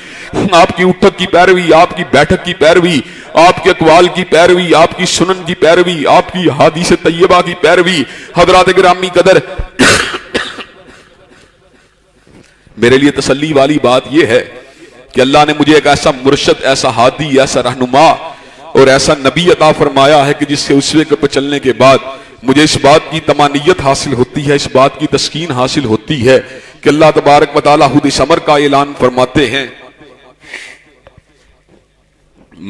آپ کی اٹھک کی پیروی، آپ کی بیٹھک کی پیروی، آپ کے اقوال کی پیروی، آپ کی سنن کی پیروی، آپ کی حدیث طیبہ کی پیروی۔ حضرات گرامی قدر میرے لیے تسلی والی بات یہ ہے کہ اللہ نے مجھے ایک ایسا مرشد، ایسا ہادی، ایسا رہنما اور ایسا نبی عطا فرمایا ہے کہ جس سے اسوے کے پر چلنے کے بعد مجھے اس بات کی طمانینت حاصل ہوتی ہے، اس بات کی تسکین حاصل ہوتی ہے کہ اللہ تبارک و تعالیٰ خود اس امر کا اعلان فرماتے ہیں،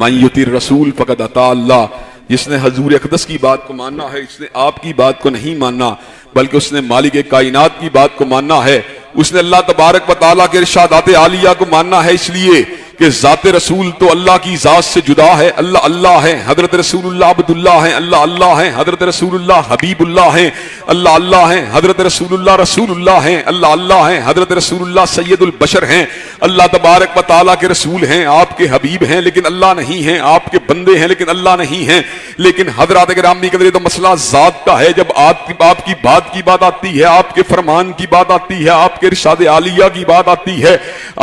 من یطع الرسول فقد اطاع اللہ، جس نے حضور اقدس کی بات کو ماننا ہے، اس نے آپ کی بات کو نہیں ماننا بلکہ اس نے مالک کائنات کی بات کو ماننا ہے، اس نے اللہ تبارک و تعالیٰ کے ارشادات عالیہ کو ماننا ہے، اس لیے کہ ذات رسول تو اللہ کی ذات سے جدا ہے، اللہ اللہ ہے، حضرت رسول اللہ عبداللہ ہیں، اللہ اللہ ہیں، حضرت رسول اللہ حبیب اللہ ہیں، اللہ اللہ ہیں، حضرت رسول اللہ رسول اللہ ہیں، اللہ اللہ ہیں، حضرت رسول اللہ سید البشر ہیں، اللہ تبارک و تعالیٰ کے رسول ہیں، آپ کے حبیب ہیں لیکن اللہ نہیں ہیں، آپ کے بندے ہیں لیکن اللہ نہیں ہیں۔ لیکن حضرات گرامی قدر تو مسئلہ ذات کا ہے۔ جب آپ کی بات کی بات آتی ہے، آپ کے فرمان کی بات آتی ہے، آپ کے ارشاد عالیہ کی بات آتی ہے،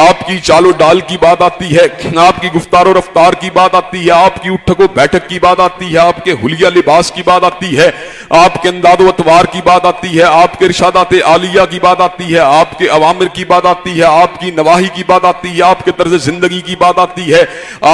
آپ کی چال و ڈال کی بات آتی ہے، آپ کی گفتار و رفتار کی بات آتی ہے، آپ کی اٹھک و بیٹھک کی بات آتی ہے، آپ کے حلیہ لباس کی بات آتی ہے، آپ کے انداز و اطوار کی بات آتی ہے، آپ کے ارشادات عالیہ کی بات آتی ہے، آپ کے اوامر کی بات آتی ہے، آپ کی نواہی کی بات آتی ہے، آپ کے طرز زندگی کی بات آتی ہے،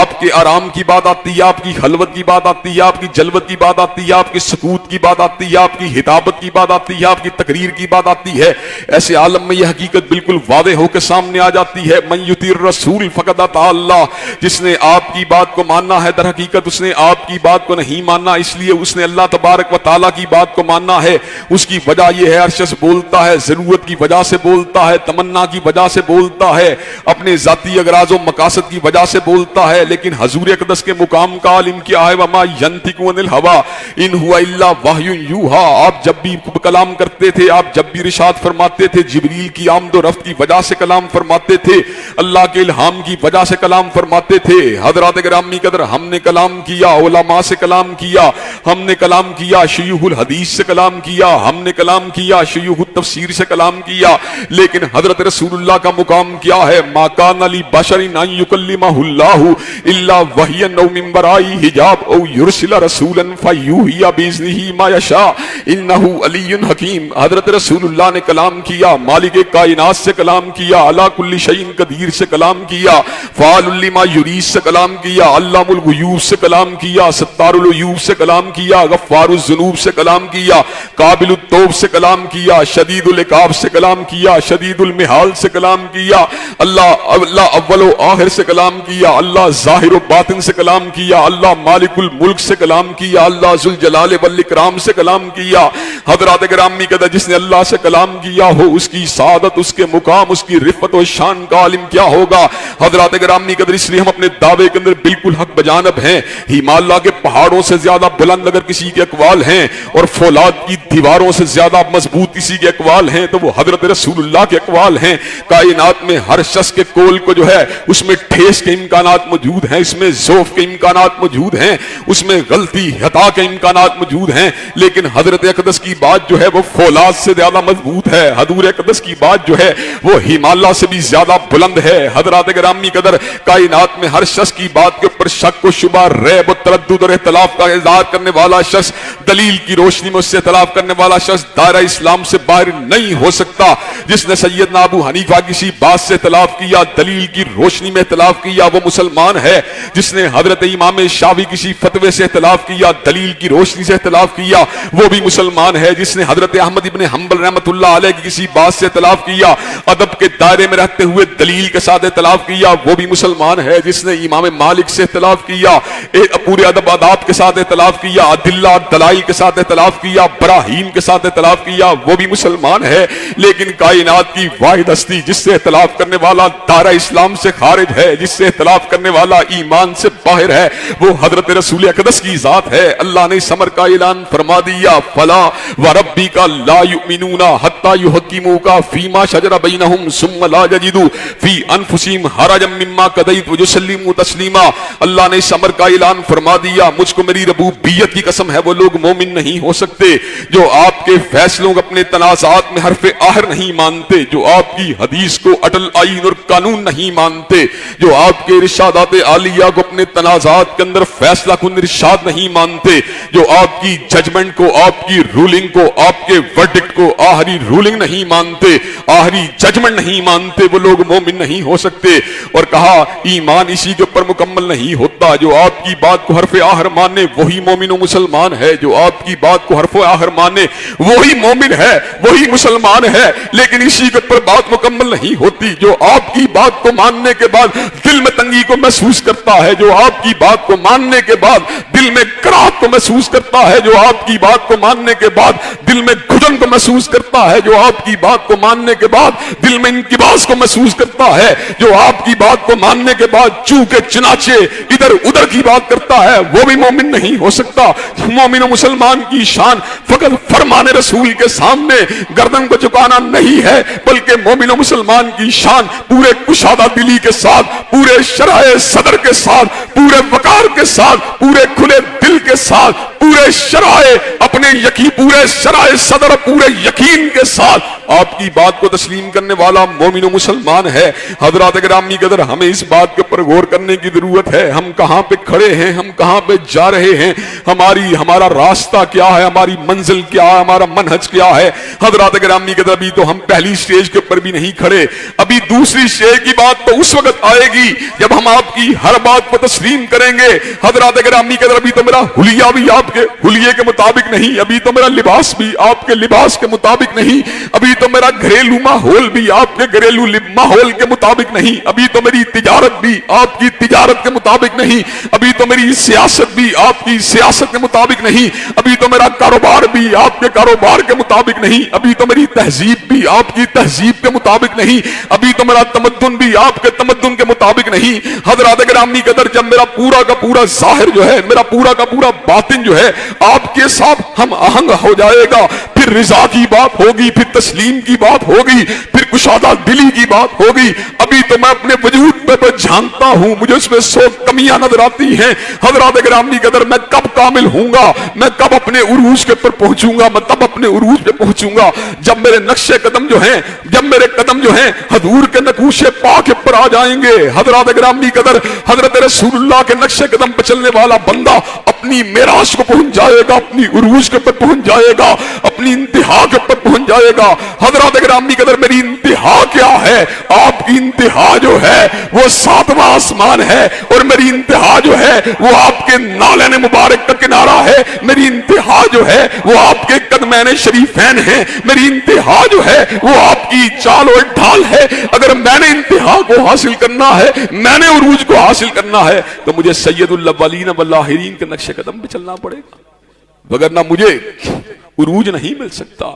آپ کے آرام کی بات آتی ہے، آپ کی خلوت کی بات آتی ہے، آپ کی جلوت کی بات آتی ہے، آپ کی سکوت کی بات آتی ہے، آپ کی ہدابت کی بات آتی ہے، آپ کی تقریر کی بات آتی ہے۔ ایسے عالم میں یہ حقیقت بالکل واضح ہو کے سامنے آ جاتی ہے، من یطیع الرسول فقد اطاع اللہ، جس نے آپ کی بات کو ماننا ہے در حقیقت اس نے آپ کی بات کو نہیں ماننا، اس لیے اس نے اللہ تبارک و تعالیٰ کی بات کو ماننا ہے۔ اس کی وجہ یہ ہے، ہر شخص بولتا ہے ضرورت کی وجہ سے بولتا ہے، تمنا کی وجہ سے بولتا ہے، اپنے ذاتی اغراض و مقاصد کی وجہ سے بولتا ہے، لیکن حضور اقدس کے مقام کا عالم کیا ہے؟ وما ینطق عن الہویٰ ان ہوا الا وحی یوحیٰ۔ آپ جب بھی کلام کرتے تھے، آپ جب بھی ارشاد فرماتے تھے، جبریل کی آمد و رفت کی وجہ سے کلام فرماتے تھے، اللہ کے الہام کی وجہ سے کلام فرماتے تھے۔ حضرات گرامی قدر، ہم نے کلام کیا، علماء سے کلام کیا، ہم نے کلام کیا، شیوخ الحدیث سے کلام کیا، ہم نے کلام کیا، شیوخ التفسیر سے کلام کیا، لیکن حضرت رسول اللہ کا مقام کیا ہے؟ ما کان لبشر ان یکلمہ اللہ الا وحیا او من وراء حجاب او یرسل رسولا فیوحی باذنہ ما یشاء انہ علی حکیم۔ حضرت رسول اللہ نے کلام کیا، مالک کائنات سے کلام کیا، علی کل شیء قدیر سے کلام کیا، فعال لما یرید سے کلام کیا، علام الغیوب سے کلام کیا، ستار العیوب سے کلام کیا، غفار الذنوب سے کلام کیا، قابل التوب سے کلام کیا، شدید العقاب سے کلام کیا، شدید المحال سے کلام کیا، اللہ اول و آخر سے کلام کیا، اللہ ظاہر و باطن سے کلام کیا، اللہ مالک الملک سے کلام کیا، اللہ ذوالجلال والاکرام سے کلام کیا۔ حضرات گرامی قدر، جس نے اللہ سے کلام کیا ہو، اس کی سعادت، اس کے مقام، اس کی رفت و شان کا عالم کیا ہوگا؟ حضرات گرامی قدر، اس لیے ہم اپنے دعوے کے اندر بالکل حق بجانب ہیں۔ ہمالیہ کے پہاڑوں سے زیادہ بلند اگر کسی کے اقوال ہیں اور فولاد کی دیواروں سے زیادہ مضبوط کسی کے اقوال ہیں تو وہ حضرت رسول اللہ کے اقوال ہیں۔ کائنات میں ہر شخص کے قول کو جو ہے اس میں ٹھیس کے امکانات موجود ہیں، اس میں ذوف کے امکانات موجود ہیں، اس میں غلطی خطا کے امکانات موجود ہیں، لیکن حضرت اقدس کی بات جو ہے وہ فولاد سے زیادہ مضبوط ہے۔ حضور اقدس کی بات جو ہے وہ ہمالیہ سے بھی زیادہ بلند ہے۔ حضرات گرامی قدر، کائنات میں ہر شخص کی بات کے اوپر شک و شبہ، ریب و تردد اور اختلاف کا اظہار کرنے والا شخص، دلیل کی روشنی میں اس سے اختلاف کرنے والا شخص دائرہ اسلام سے باہر نہیں ہو سکتا۔ جس نے سیدنا ابو حنیفہ کسی بات سے اختلاف کیا، دلیل کی روشنی میں اختلاف کیا، وہ مسلمان ہے۔ جس نے حضرت امام شافعی کسی فتوے سے اختلاف کیا، دلیل کی روشنی سے اختلاف کیا، وہ بھی مسلمان ہے۔ جس نے حضرت احمد ابن حنبل رحمۃ اللہ علیہ کی کسی بات سے اختلاف کیا، ادب کے دائرے میں رہتے ہوئے دلیل کے ساتھ اختلاف کیا، وہ بھی مسلمان ہے۔ جس نے امام مالک سے اختلاف کیا، پورے ادب آداب کے ساتھ اختلاف کیا، ادلہ اور دلائل کے ساتھ اختلاف کیا، براہین کے ساتھ اختلاف کیا، وہ بھی مسلمان ہے۔ لیکن کائنات کی واحد ہستی جس سے اختلاف کرنے والا دائرہ اسلام سے خارج ہے، جس سے اختلاف کرنے والا ایمان سے باہر ہے، وہ حضرت رسول اقدس کی ذات ہے۔ اللہ نے اس امر کا اعلان فرما دیا، فلا وربک لا یؤمنون حتی یحکموک فیما شجر بینہم ثم لا یجدوا فی انفسہم حرجا مما قضیت ویسلموا تسلیما۔ اللہ نے اس امر کا اعلان فرما دیا، مجھ کو میری ربوبیت کی قسم ہے، وہ لوگ مومن نہیں ہو سکتے جو آپ کے فیصلوں اپنے تنازعات میں حرف آخر نہیں مانتے، جو آپ کی حدیث کو اٹل آئین اور قانون نہیں مانتے، جو آپ کے ارشادات عالیہ کو اپنے تنازعات کے اندر فیصلہ کن ارشاد نہیں مانتے، جو آپ کی ججمنٹ کو، آپ کی رولنگ کو، آپ کے ورڈکٹ کو آخری رولنگ نہیں مانتے، آخری ججمنٹ نہیں مانتے، وہ لوگ مومن نہیں ہو سکتے۔ اور کہا ایمان اسی کے اوپر مکمل نہیں ہوتا، جو آپ کی بات کو حرف آخر مانے وہی مومن و مسلمان ہے، جو آپ کی بات کو حرف آخر مانے وہی مومن ہے، وہی مسلمان ہے، لیکن اسی کے اوپر بات مکمل نہیں ہوتی۔ جو آپ کی بات کو ماننے کے بعد دل میں تنگی کو محسوس کرتا ہے، جو آپ کی بات کو ماننے کے بعد دل میں کراہت کو محسوس کرتا ہے، جو آپ کی بات کو ماننے کے بعد دل میں گھٹن کو محسوس کرتا ہے، جو آپ کی بات کو ماننے ماننے کے بعد دل میں انقباض کو محسوس کرتا ہے، جو آپ کی بات کو ماننے کے بعد چونکہ چنانچہ ادھر ادھر کی بات کرتا ہے، وہ بھی مومن نہیں ہو سکتا۔ مومن و مسلمان کی شان فقط فرمان رسول کے سامنے گردن کو جھکانا نہیں ہے، بلکہ مومن و مسلمان کی شان پورے کشادہ دلی کے ساتھ، پورے شرح صدر کے ساتھ، پورے وقار کے ساتھ، پورے کھلے دل کے ساتھ، پورے شرح اپنے یقین، پورے شرح صدر، پورے یقین کے ساتھ آپ کی بات کو تسلیم کرنے والا مومن و مسلمان ہے۔ حضرات گرامی قدر، ہمیں اس بات کے پر غور کرنے کی ضرورت ہے، ہم کہاں پہ کھڑے ہیں، ہم کہاں پہ جا رہے ہیں، ہمارا راستہ کیا ہے، ہماری منزل کیا ہے، ہمارا منہج کیا ہے۔ حضرات گرامی قدر، ابھی تو ہم پہلی سٹیج کے اوپر بھی نہیں کھڑے، ابھی دوسری سٹیج کی بات تو اس وقت آئے گی جب ہم آپ کی ہر بات کو تسلیم کریں گے۔ حضرات گرامی قدر، ابھی تو میرا حلیہ بھی آپ کے حلیے کے مطابق نہیں، ابھی تو میرا لباس بھی آپ کے لباس کے مطابق نہیں، ابھی تو میرا گھریلو ماحول بھی آپ کے گھریلو ماحول کے مطابق نہیں، ابھی تو میری تجارت بھی آپ کی تجارت کے مطابق نہیں، ابھی تو میری سیاست بھی آپ کی سیاست کے مطابق نہیں، ابھی تو میرا کاروبار بھی آپ کے کاروبار کے مطابق نہیں، ابھی تو میری تہذیب بھی آپ کی تہذیب کے مطابق نہیں، ابھی تو میرا تمدن بھی آپ کے تمدن کے مطابق نہیں۔ حضرات گرامی قدر، جب میرا پورا کا پورا ظاہر جو ہے، میرا پورا کا پورا باطن جو ہے آپ کے ساتھ ہم آہنگ ہو جائے گا، پھر رضا کی بات ہوگی، پھر تسلیم کی بات ہوگی، پھر کشادہ دلی کی بات ہوگی۔ ابھی تو میں اپنے وجود پہ جھانکتا ہوں، مجھے اس میں 100 کمیاں نظر آتی ہیں۔ حضرات گرامی قدر، میں کب کامل ہوں گا، میں کب اپنے عروج کے پر پہنچوں گا، میں تب اپنے عروج پہ پہنچوں گا جب میرے نقشے قدم جو ہیں، جب میرے قدم جو ہیں حضور کے نقوش پاک پر آ جائیں گے۔ حضرات گرامی قدر، حضرت رسول اللہ کے نقشے قدم پہ چلنے والا بندہ اپنی معراج کو پہنچ جائے گا، اپنی عروج کے پر پہنچ جائے گا، اپنی انتہا کے پر پہنچ جائے گا۔ حضرات گرامی قدر، میری انتہا کیا ہے؟ آپ کی انتہا جو ہے وہ 7واں آسمان ہے، اور میری انتہا جو ہے وہ آپ کے نالین مبارک کا کنارہ ہے، میری انتہا جو ہے وہ آپ کے قدمین شریفین ہیں، میری انتہا جو ہے وہ آپ کی چال و ڈھال ہے۔ اگر میں نے انتہا کو حاصل کرنا ہے، میں نے عروج کو حاصل کرنا ہے، تو مجھے سید الاولین والآخرین کے نقش قدم پہ چلنا پڑے گا، وگرنہ مجھے عروج نہیں مل سکتا،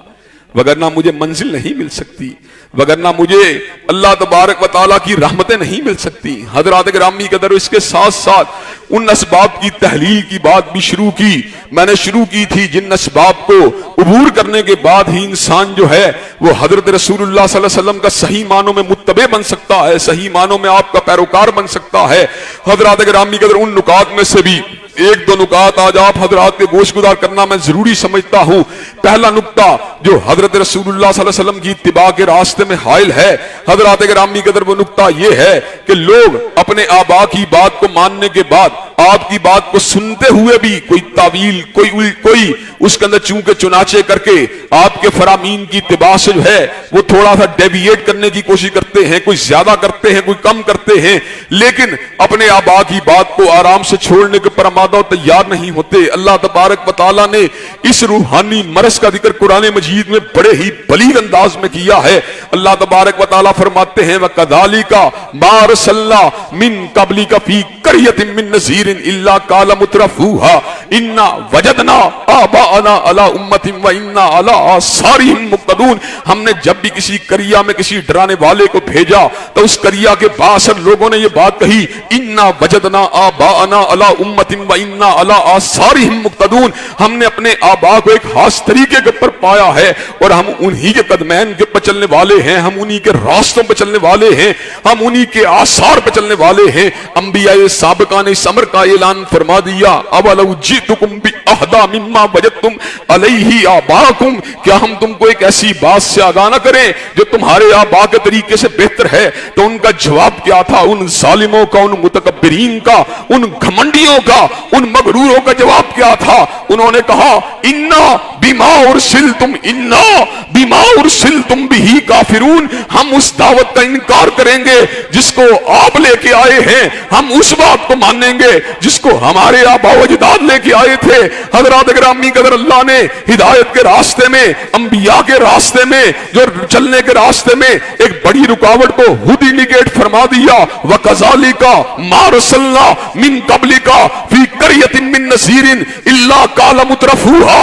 وگرنہ مجھے منزل نہیں مل سکتی، وگرنہ مجھے اللہ تبارک و تعالیٰ کی رحمتیں نہیں مل سکتی۔ حضرات گرامی قدر، اس کے ساتھ ساتھ ان اسباب کی تحلیل کی بات بھی شروع کی، میں نے شروع کی تھی جن اسباب کو عبور کرنے کے بعد ہی انسان جو ہے وہ حضرت رسول اللہ صلی اللہ علیہ وسلم کا صحیح معنوں میں متبع بن سکتا ہے، صحیح معنوں میں آپ کا پیروکار بن سکتا ہے۔ حضرات گرامی قدر، ان نکات میں سے بھی ایک دو نکات آج آپ حضرات کے گوش گزار کرنا میں ضروری سمجھتا ہوں۔ پہلا نکتہ جو حضرت رسول اللہ صلی اللہ علیہ وسلم کی اتباع کے راستے میں حائل ہے، حضرات گرامی قدر، وہ نکتہ یہ ہے کہ لوگ اپنے آبا کی بات کو ماننے کے بعد آپ کی بات کو سنتے ہوئے بھی کوئی تعویل، کوئی اس کے اندر چونکہ چنانچہ کر کے آپ کے فرامین کی اتباع سے جو ہے وہ تھوڑا سا ڈیویٹ کرنے کی کوشش کرتے ہیں، کوئی زیادہ کرتے ہیں، کوئی کم کرتے ہیں، لیکن اپنے آبا کی بات کو آرام سے چھوڑنے کے پر آمادہ و تیار نہیں ہوتے۔ اللہ تبارک و تعالیٰ نے اس روحانی مرض کا ذکر قرآن مجید میں بڑے ہی بلیغ انداز میں کیا ہے۔ اللہ تبارک و تعالیٰ فرماتے ہیں وَكَذَلِكَ مَا أَرْسَلْنَا مِن قَبْلِكَ فِي قَرْيَةٍ مِّن نَذِيرٍ إِلَّا قَالَ مُتْرَفُوهَا إِنَّا وَجَدْنَا آبَاءَنَا عَلَىٰ أُمَّةٍ وَإِنَّا عَلَىٰ آثَارِهِم مُقْتَدُونَ۔ ہم نے جب بھی کسی قریہ میں کسی ڈرانے والے کو بھیجا تو اس قریہ کے باثر لوگوں نے یہ بات کہی، إِنَّا وَجَدْنَا آبَاءَنَا عَلَىٰ أُمَّةٍ وَإِنَّا عَلَىٰ آثَارِهِم مُقْتَدُونَ۔ ہم نے اپنے آبا کو ایک خاص طریقے کے پر پایا ہے، اور ہم انہی کے قدمین کے پر چلنے والے ہیں، ہم انہی کے راستوں پر چلنے والے ہیں، ہم انہی کے آثار پر چلنے والے ہیں۔ انبیاء سابقہ نے اس امر کا اعلان فرما دیا، اولو جئتکم باہدی مما وجدتم علیہ آباءکم، کیا ہم تم کو ایک ایسی بات سے آگاہ نہ کریں جو تمہارے آبا کے طریقے سے بہتر ہے؟ تو ان کا جواب کیا تھا؟ ان ظالموں کا، ان متکبرین کا، ان گھمنڈیوں کا، ان مغروروں کا جواب کیا تھا؟ انہوں نے کہا انا بما ارسلتم بہ کافرون، ہم اس دعوت کا انکار کریں گے جس کو آپ لے کے آئے ہیں، ہم اس بات کو مانیں گے جس کو ہمارے آبا و اجداد لے کے آئے تھے۔ حضرات گرامی قدر، اللہ نے ہدایت کے راستے میں، انبیاء کے راستے میں، جو چلنے کے راستے میں ایک بڑی رکاوٹ کو خود ہی نگیٹ فرما دیا۔ وَكَذَلِكَ مَا أَرْسَلْنَا مِن قَبْلِكَ فِي قَرْيَةٍ مِّن نَذِيرٍ إِلَّا قَالَ مُتْرَفُوهَا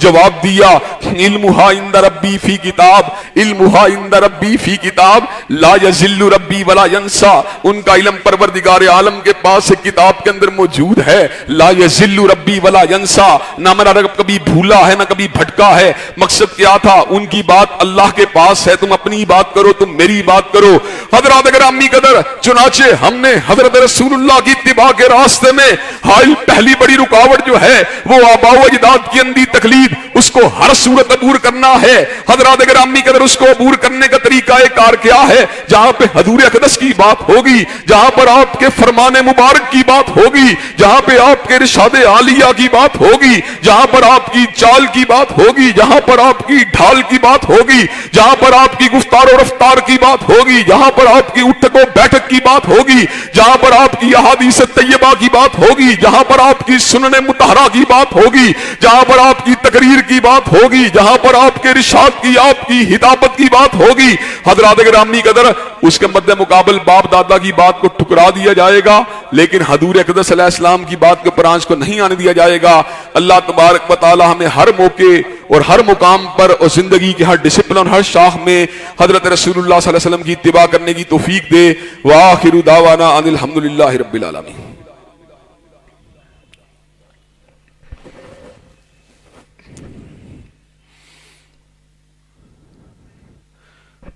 جواب دیا علمھا عند ربی فی کتاب، علمھا عند ربی فی کتاب لا یضل ربی ولا ینسا، ان کا علم پروردگار عالم کے پاس ایک کتاب کے اندر موجود ہے، لا یضل ربی ولا ینسا، نہ میرا رب کبھی بھولا ہے نہ کبھی بھٹکا ہے۔ مقصد کیا تھا؟ ان کی بات اللہ کے پاس ہے، تم اپنی بات کرو، تم میری بات کرو۔ حضرات گرامی قدر، چنانچہ ہم نے حضرت رسول اللہ کی اتباع کے راستے میں حائل پہلی بڑی رکاوٹ جو ہے وہ آباء و اجداد کی اندھی تقلید، اس کو ہر صورت عبور کرنا ہے۔ حضرات گرامی قدر، اس کو عبور کرنے کا طریقہ کار کیا ہے؟ جہاں پہ حضور اقدس کی بات ہوگی، جہاں پر آپ کے فرمان مبارک کی بات ہوگی، جہاں پہ آپ کے ارشاد عالیہ کی بات ہوگی، جہاں پر آپ کی چال کی بات ہوگی، جہاں پر آپ کی ڈھال کی بات ہوگی، جہاں پر آپ کی گفتار و رفتار کی بات ہوگی، جہاں پر آپ کی اٹھک و بیٹھک کی بات ہوگی، جہاں پر آپ کی احادیث طیبہ کی بات ہوگی، جہاں پر آپ کی سنن مطہرہ کی بات ہوگی، جہاں پر آپ کی تقریر کی بات ہوگی، جہاں پر آپ کے ارشاد کی، آپ کی ہدایت کی بات ہوگی، حضرات گرامی قدر، اس کے مد مقابل باپ دادا کی بات کو ٹھکرا دیا جائے گا، لیکن حضور اقدس علیہ السلام کی بات کے پرانچ کو نہیں آنے دیا جائے گا۔ اللہ تبارک و تعالی ہمیں ہر موقع اور ہر مقام پر اور زندگی کے ہر ڈسپلن اور ہر شاخ میں حضرت رسول اللہ صلی اللہ علیہ وسلم کی اتباع کرنے کی توفیق دے۔ وآخر دعوانا ان الحمدللہ رب العالمین۔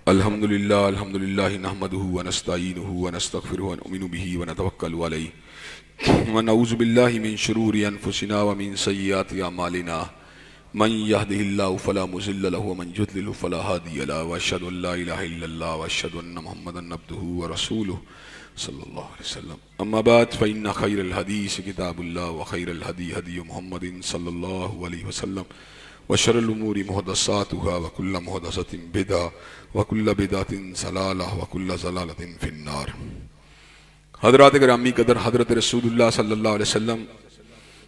الحمدللہ نحمدہ ونستعینہ ونستغفرہ ونؤمن بہ ونتوکل علیہ ونعوذ باللہ من شرور انفسنا ومن سیئات اعمالنا من یہدہ اللہ فلا مضل لہ ومن یضلل فلا ہادی لہ واشہد ان لا الہ الا اللہ واشہد ان محمدا عبدہ ورسولہ صلی اللہ علیہ وسلم۔ اما بعد فإن خیر الحدیث کتاب اللہ وخیر الہدی ہدی محمد صلی اللہ علیہ وسلم وشر الامور محدثاتها وكل محدثة بدعة وكل بدعة ضلالة وكل ضلالة في النار۔ حضرات گرامی قدر، حضرت رسول اللہ صلی اللہ علیہ وسلم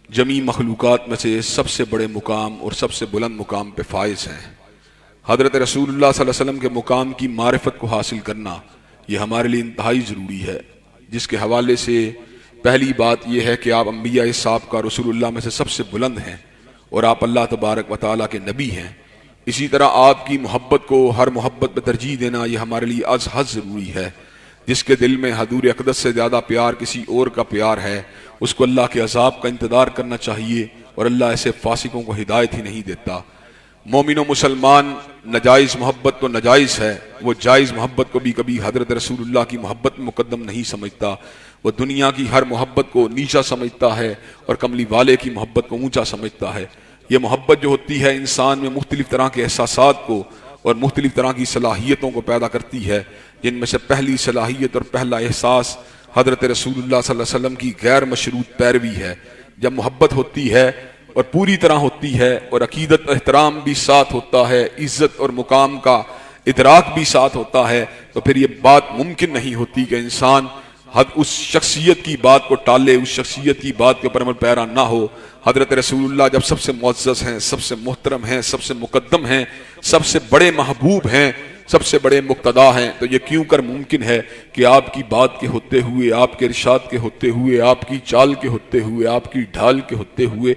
جمیع مخلوقات میں سے سب سے بڑے مقام اور سب سے بلند مقام پہ فائز ہیں۔ حضرت رسول اللہ صلی اللہ علیہ وسلم کے مقام کی معرفت کو حاصل کرنا یہ ہمارے لیے انتہائی ضروری ہے، جس کے حوالے سے پہلی بات یہ ہے کہ آپ انبیاء سابقہ رسول اللہ میں سے سب سے بلند ہیں اور آپ اللہ تبارک و تعالیٰ کے نبی ہیں۔ اسی طرح آپ کی محبت کو ہر محبت میں ترجیح دینا یہ ہمارے لیے از حد ضروری ہے۔ جس کے دل میں حضور اقدس سے زیادہ پیار کسی اور کا پیار ہے، اس کو اللہ کے عذاب کا انتظار کرنا چاہیے، اور اللہ ایسے فاسقوں کو ہدایت ہی نہیں دیتا۔ مومن و مسلمان ناجائز محبت تو ناجائز ہے، وہ جائز محبت کو بھی کبھی حضرت رسول اللہ کی محبت میں مقدم نہیں سمجھتا۔ وہ دنیا کی ہر محبت کو نیچا سمجھتا ہے اور کملی والے کی محبت کو اونچا سمجھتا ہے۔ یہ محبت جو ہوتی ہے انسان میں مختلف طرح کے احساسات کو اور مختلف طرح کی صلاحیتوں کو پیدا کرتی ہے، جن میں سے پہلی صلاحیت اور پہلا احساس حضرت رسول اللہ صلی اللہ علیہ وسلم کی غیر مشروط پیروی ہے۔ جب محبت ہوتی ہے اور پوری طرح ہوتی ہے اور عقیدت احترام بھی ساتھ ہوتا ہے، عزت اور مقام کا ادراک بھی ساتھ ہوتا ہے، تو پھر یہ بات ممکن نہیں ہوتی کہ انسان اس شخصیت کی بات کو ٹالے، اس شخصیت کی بات کے اوپر عمل پیرا نہ ہو۔ حضرت رسول اللہ جب سب سے معزز ہیں، سب سے محترم ہیں، سب سے مقدم ہیں، سب سے بڑے محبوب ہیں، سب سے بڑے مقتدا ہیں، تو یہ کیوں کر ممکن ہے کہ آپ کی بات کے ہوتے ہوئے، آپ کے ارشاد کے ہوتے ہوئے، آپ کی چال کے ہوتے ہوئے، آپ کی ڈھال کے ہوتے ہوئے،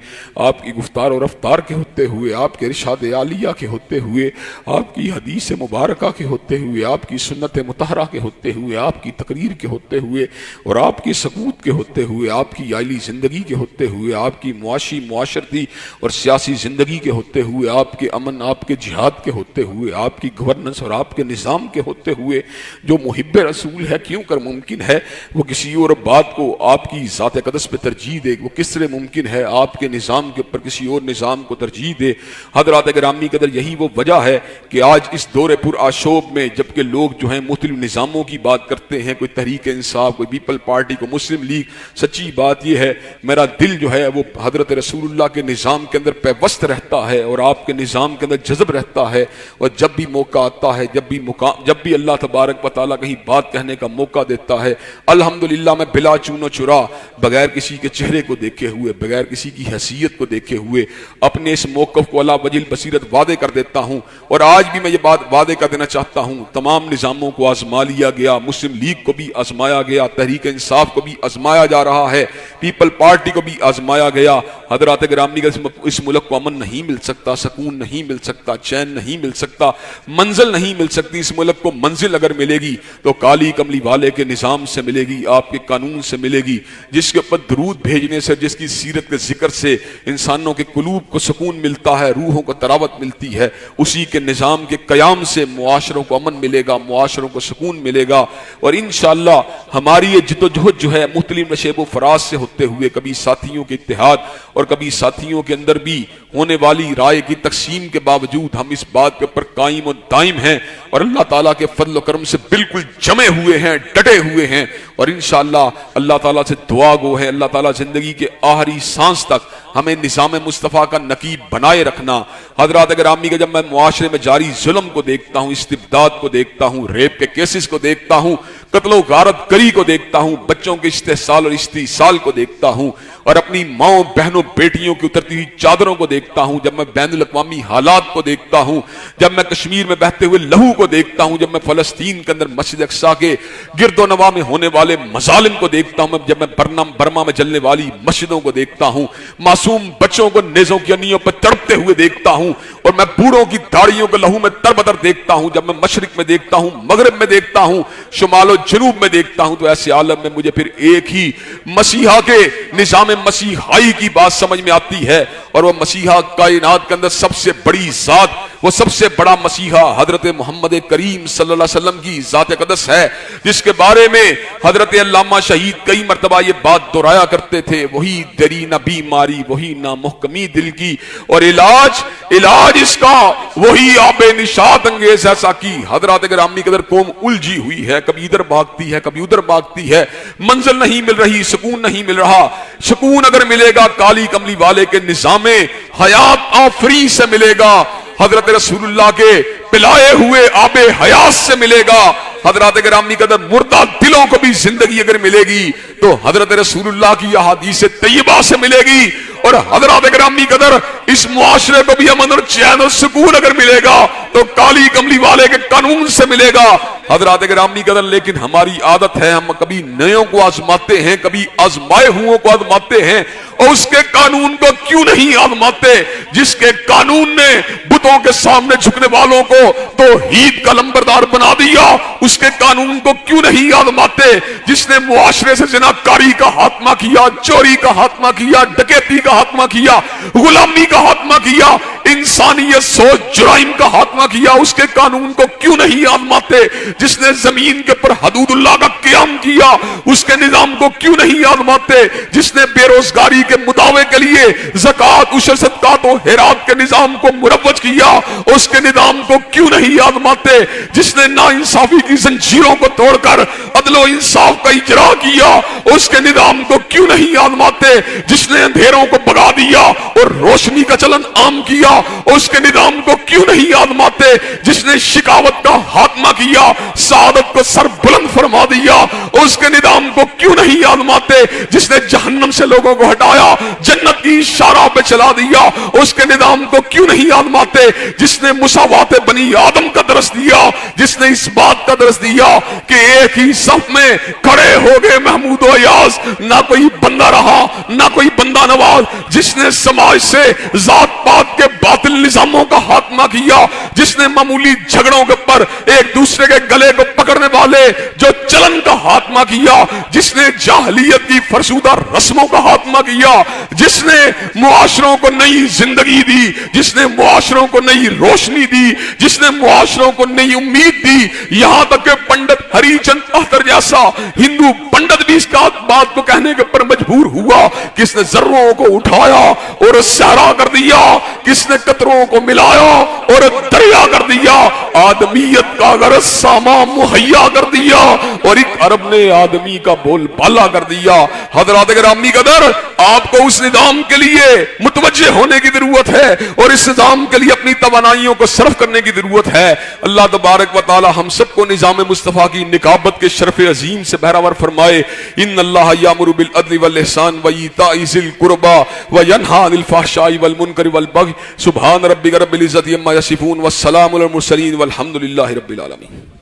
آپ کی گفتار و رفتار کے ہوتے ہوئے، آپ کے ارشاد عالیہ کے ہوتے ہوئے، آپ کی حدیث مبارکہ کے ہوتے ہوئے، آپ کی سنت مطہرہ کے ہوتے ہوئے، آپ کی تقریر کے ہوتے ہوئے اور آپ کی سکوت کے ہوتے ہوئے، آپ کی عائلی زندگی کے ہوتے ہوئے، آپ کی معاشی معاشرتی اور سیاسی زندگی کے ہوتے ہوئے، آپ کے امن، آپ کے جہاد کے ہوتے ہوئے، آپ کی گورننس اور آپ کے نظام کے ہوتے ہوئے، جو محب رسول ہے کیوں کر ممکن ہے وہ کسی اور بات کو آپ کی ذات اقدس پہ ترجیح دے؟ وہ کس طرح ممکن ہے آپ کے نظام کے اوپر کسی اور نظام کو ترجیح دے؟ حضرات گرامی قدر، یہی وہ وجہ ہے کہ آج اس دور پر آشوب میں جبکہ لوگ جو ہیں مختلف نظاموں کی بات کرتے ہیں، کوئی تحریک انصاف، کوئی پیپل پارٹی، کوئی مسلم لیگ، سچی بات یہ ہے میرا دل جو ہے وہ حضرت رسول اللہ کے نظام کے اندر پیوست رہتا ہے اور آپ کے نظام کے اندر جذب رہتا ہے، اور جب بھی موقع آتا ہے، ہے، جب بھی اللہ تبارک و تعالیٰ کہیں بات کہنے کا موقع دیتا ہے، الحمدللہ میں بلا چون و چرا، بغیر کسی کے چہرے کو دیکھے ہوئے، بغیر کسی کی حیثیت کو دیکھے ہوئے اپنے اس موقف کو اللہ وجل بصیرت وعدے کر دیتا ہوں۔ اور آج بھی میں یہ بات وعدے کر دینا چاہتا ہوں، تمام نظاموں کو آزما لیا گیا، مسلم لیگ کو بھی آزمایا گیا، تحریک انصاف کو بھی آزمایا جا رہا ہے، پیپل پارٹی کو بھی آزمایا گیا۔ حضرات گرامی کا اس ملک کو امن نہیں مل سکتا، سکون نہیں مل سکتا، چین نہیں مل سکتا، منزل نہیں مل سکتی۔ اس ملک کو منزل اگر ملے گی تو کالی کملی والے کے نظام سے ملے گی، آپ کے قانون سے ملے گی، جس کے اوپر درود بھیجنے سے، جس کی سیرت کے ذکر سے انسانوں کے قلوب کو سکون ملتا ہے، روحوں کو تراوت ملتی ہے، اسی کے نظام کے قیام سے معاشروں کو امن ملے گا، معاشروں کو سکون ملے گا۔ اور انشاءاللہ ہماری یہ جدوجہد جو ہے مختلف نشیب و فراز سے ہوتے ہوئے، کبھی ساتھیوں کے اتحاد اور کبھی ساتھیوں کے اندر بھی ہونے والی رائے کی تقسیم کے باوجود ہم اس بات کے اوپر قائم و دائم ہیں اور اللہ تعالیٰ کے فضل و کرم سے بالکل جمے ہوئے ہیں، ڈٹے ہوئے ہیں، اور انشاءاللہ اللہ تعالیٰ سے دعا گو ہے، اللہ تعالیٰ زندگی کے آخری سانس تک ہمیں نظام مصطفیٰ کا نقیب بنائے رکھنا۔ حضرات گرامی کا جب میں معاشرے میں جاری ظلم کو دیکھتا ہوں، استبداد کو دیکھتا ہوں، ریپ کے کیسز کو دیکھتا ہوں، قتل و غارت گری کو دیکھتا ہوں، بچوں کے استحصال اور استحصال کو دیکھتا ہوں، اور اپنی ماؤں بہنوں بیٹیوں کی اترتی ہوئی چادروں کو دیکھتا ہوں، جب میں بین الاقوامی حالات کو دیکھتا ہوں، جب میں کشمیر میں بہتے ہوئے لہو کو دیکھتا ہوں، جب میں فلسطین کے اندر مسجد اقصیٰ کے گرد و نواح میں ہونے والے مظالم کو دیکھتا ہوں، جب میں برما میں جلنے والی مسجدوں کو دیکھتا ہوں، معصوم بچوں کو نیزوں کی انیوں پر تڑپتے ہوئے دیکھتا ہوں، اور میں بوڑھوں کی داڑھیوں کو لہو میں تربتر دیکھتا ہوں، جب میں مشرق میں دیکھتا ہوں، مغرب میں دیکھتا ہوں، شمال و جنوب میں دیکھتا ہوں، تو ایسے عالم میں مجھے پھر ایک ہی مسیحا کے نظام مسیحائی کی بات سمجھ میں آتی ہے، اور وہ مسیحا کائنات کے اندر سب سے بڑی ذات، وہ سب سے بڑا مسیحا حضرت محمد کریم صلی اللہ علیہ وسلم کی ذات اقدس ہے، جس کے بارے میں حضرت علامہ شہید کئی مرتبہ یہ بات دہرایا کرتے تھے، وہی دری نہ بیماری، وہی نہ محکمی دل کی، اور علاج اس کا وہی آب نشاط انگیز ایسا کی۔ حضرات گرامی قدر قوم الجھی ہوئی ہے، کبھی ادھر بھاگتی ہے، کبھی ادھر بھاگتی ہے، منزل نہیں مل رہی، سکون نہیں مل رہا۔ سکون اگر ملے گا کالی کملی والے کے نظام حیات آفری سے ملے گا، حضرت رسول اللہ کے پلائے ہوئے آب حیات سے ملے گا۔ حضرات گرامی قدر مردہ دلوں کو بھی زندگی اگر ملے گی تو حضرت رسول اللہ کی احادیث طیبہ سے ملے گی، اور حضرات گرامی قدر اس معاشرے کو بھی امن اور چین اور سکون اگر ملے گا تو کالی کملی والے کے قانون سے ملے گا۔ حضرات گرامی قدر لیکن ہماری عادت ہے، ہم کبھی نیوں کو آزماتے ہیں، کبھی آزمائے ہوں کو آزماتے ہیں، اور اس کے قانون کو کیوں نہیں آزماتے جس کے قانون نے بتوں کے سامنے جھکنے والوں کو توحید کا لمبردار بنا دیا؟ اس کے قانون کو کیوں نہیں آزماتے جس نے معاشرے سے زناکاری کا خاتمہ کیا، چوری کا خاتمہ کیا، ڈکیتی کا خاتمہ کیا، غلامی کا خاتمہ کیا، انسانیت سوچ جرائم کا خاتمہ کیا؟ اس کے قانون کو کیوں نہیں آزماتے جس نے زمین کے پر حدود اللہ کا قیام کیا؟ اس کے نظام کو کیوں نہیں آزماتے جس نے بے روزگاری کے مداوے کے لیے زکوٰۃ، عشر، صدقات و خیرات کے نظام کو مروج کیا؟ اس کے نظام کو کیوں نہیں آزماتے جس نے ناانصافی کی زنجیروں کو توڑ کر عدل و انصاف کا اجرا کیا؟ اس کے نظام کو کیوں نہیں آزماتے جس نے اندھیروں کو بھگا دیا اور روشنی کا چلن عام کیا؟ اس کے نظام کو کیوں نہیں آزماتے جس نے شکاوت کا خاتمہ کیا، سعادت کو سر بلند فرما دیا؟ اس کے نظام کو کیوں نہیں آزماتے جس نے جہنم سے لوگوں کو ہٹایا، جنت کی اشارہ پہ چلا دیا؟ اس کے نظام کو کیوں نہیں آزماتے جس نے مساوات بنی آدم کا درس دیا، جس نے اس بات کا درس دیا کہ ایک ہی صف میں کھڑے ہو گئے محمود و ایاز، نہ کوئی بندہ رہا نہ کوئی بندہ نواز، جس نے سماج سے ذات پات کے باطل نظاموں کا خاتمہ کیا، جس نے معمولی جھگڑوں کے پر ایک دوسرے کے گلے کو پکڑنے والے جو چلن کا خاتمہ کیا، جس نے جاہلیت کی فرسودہ رسموں کا خاتمہ کیا، جس نے معاشروں کو نئی زندگی دی، جس نے معاشروں کو نئی روشنی دی، جس نے معاشروں کو نئی امید دی، یہاں تک کہ پنڈت ہری چند اختر جیسا ہندو پنڈت بھی اس کا بات کو کہنے کے پر مجبور ہوا، کس نے ذروں کو اٹھایا اور صحرا کر دیا، کس نے قطروں کو ملایا اور دریا کر دیا۔ آدمیت کا اگر سامان مہیا کر دیا اور ایک عرب نے آدمی کا بول بالا کر دیا۔ حضرات گرامی قدر، آپ کو اس نظام کے لیے متوجہ ہونے کی ضرورت ہے اور اس نظام کے لیے اپنی توانائیوں کو صرف کرنے کی ضرورت ہے۔ اللہ تبارک و تعالی ہم سب کو نظام مصطفیٰ کی نکابت کے شرف عظیم سے بہرور فرمائے۔ ان اللہ یامر بالعدل والاحسان وایتاء ذی القربى وینہی عن الفحشاء والمنکر والبغی سبحان ربک رب العزۃ عما یصفون والسلام علی المرسلین والحمد للہ رب العالمین۔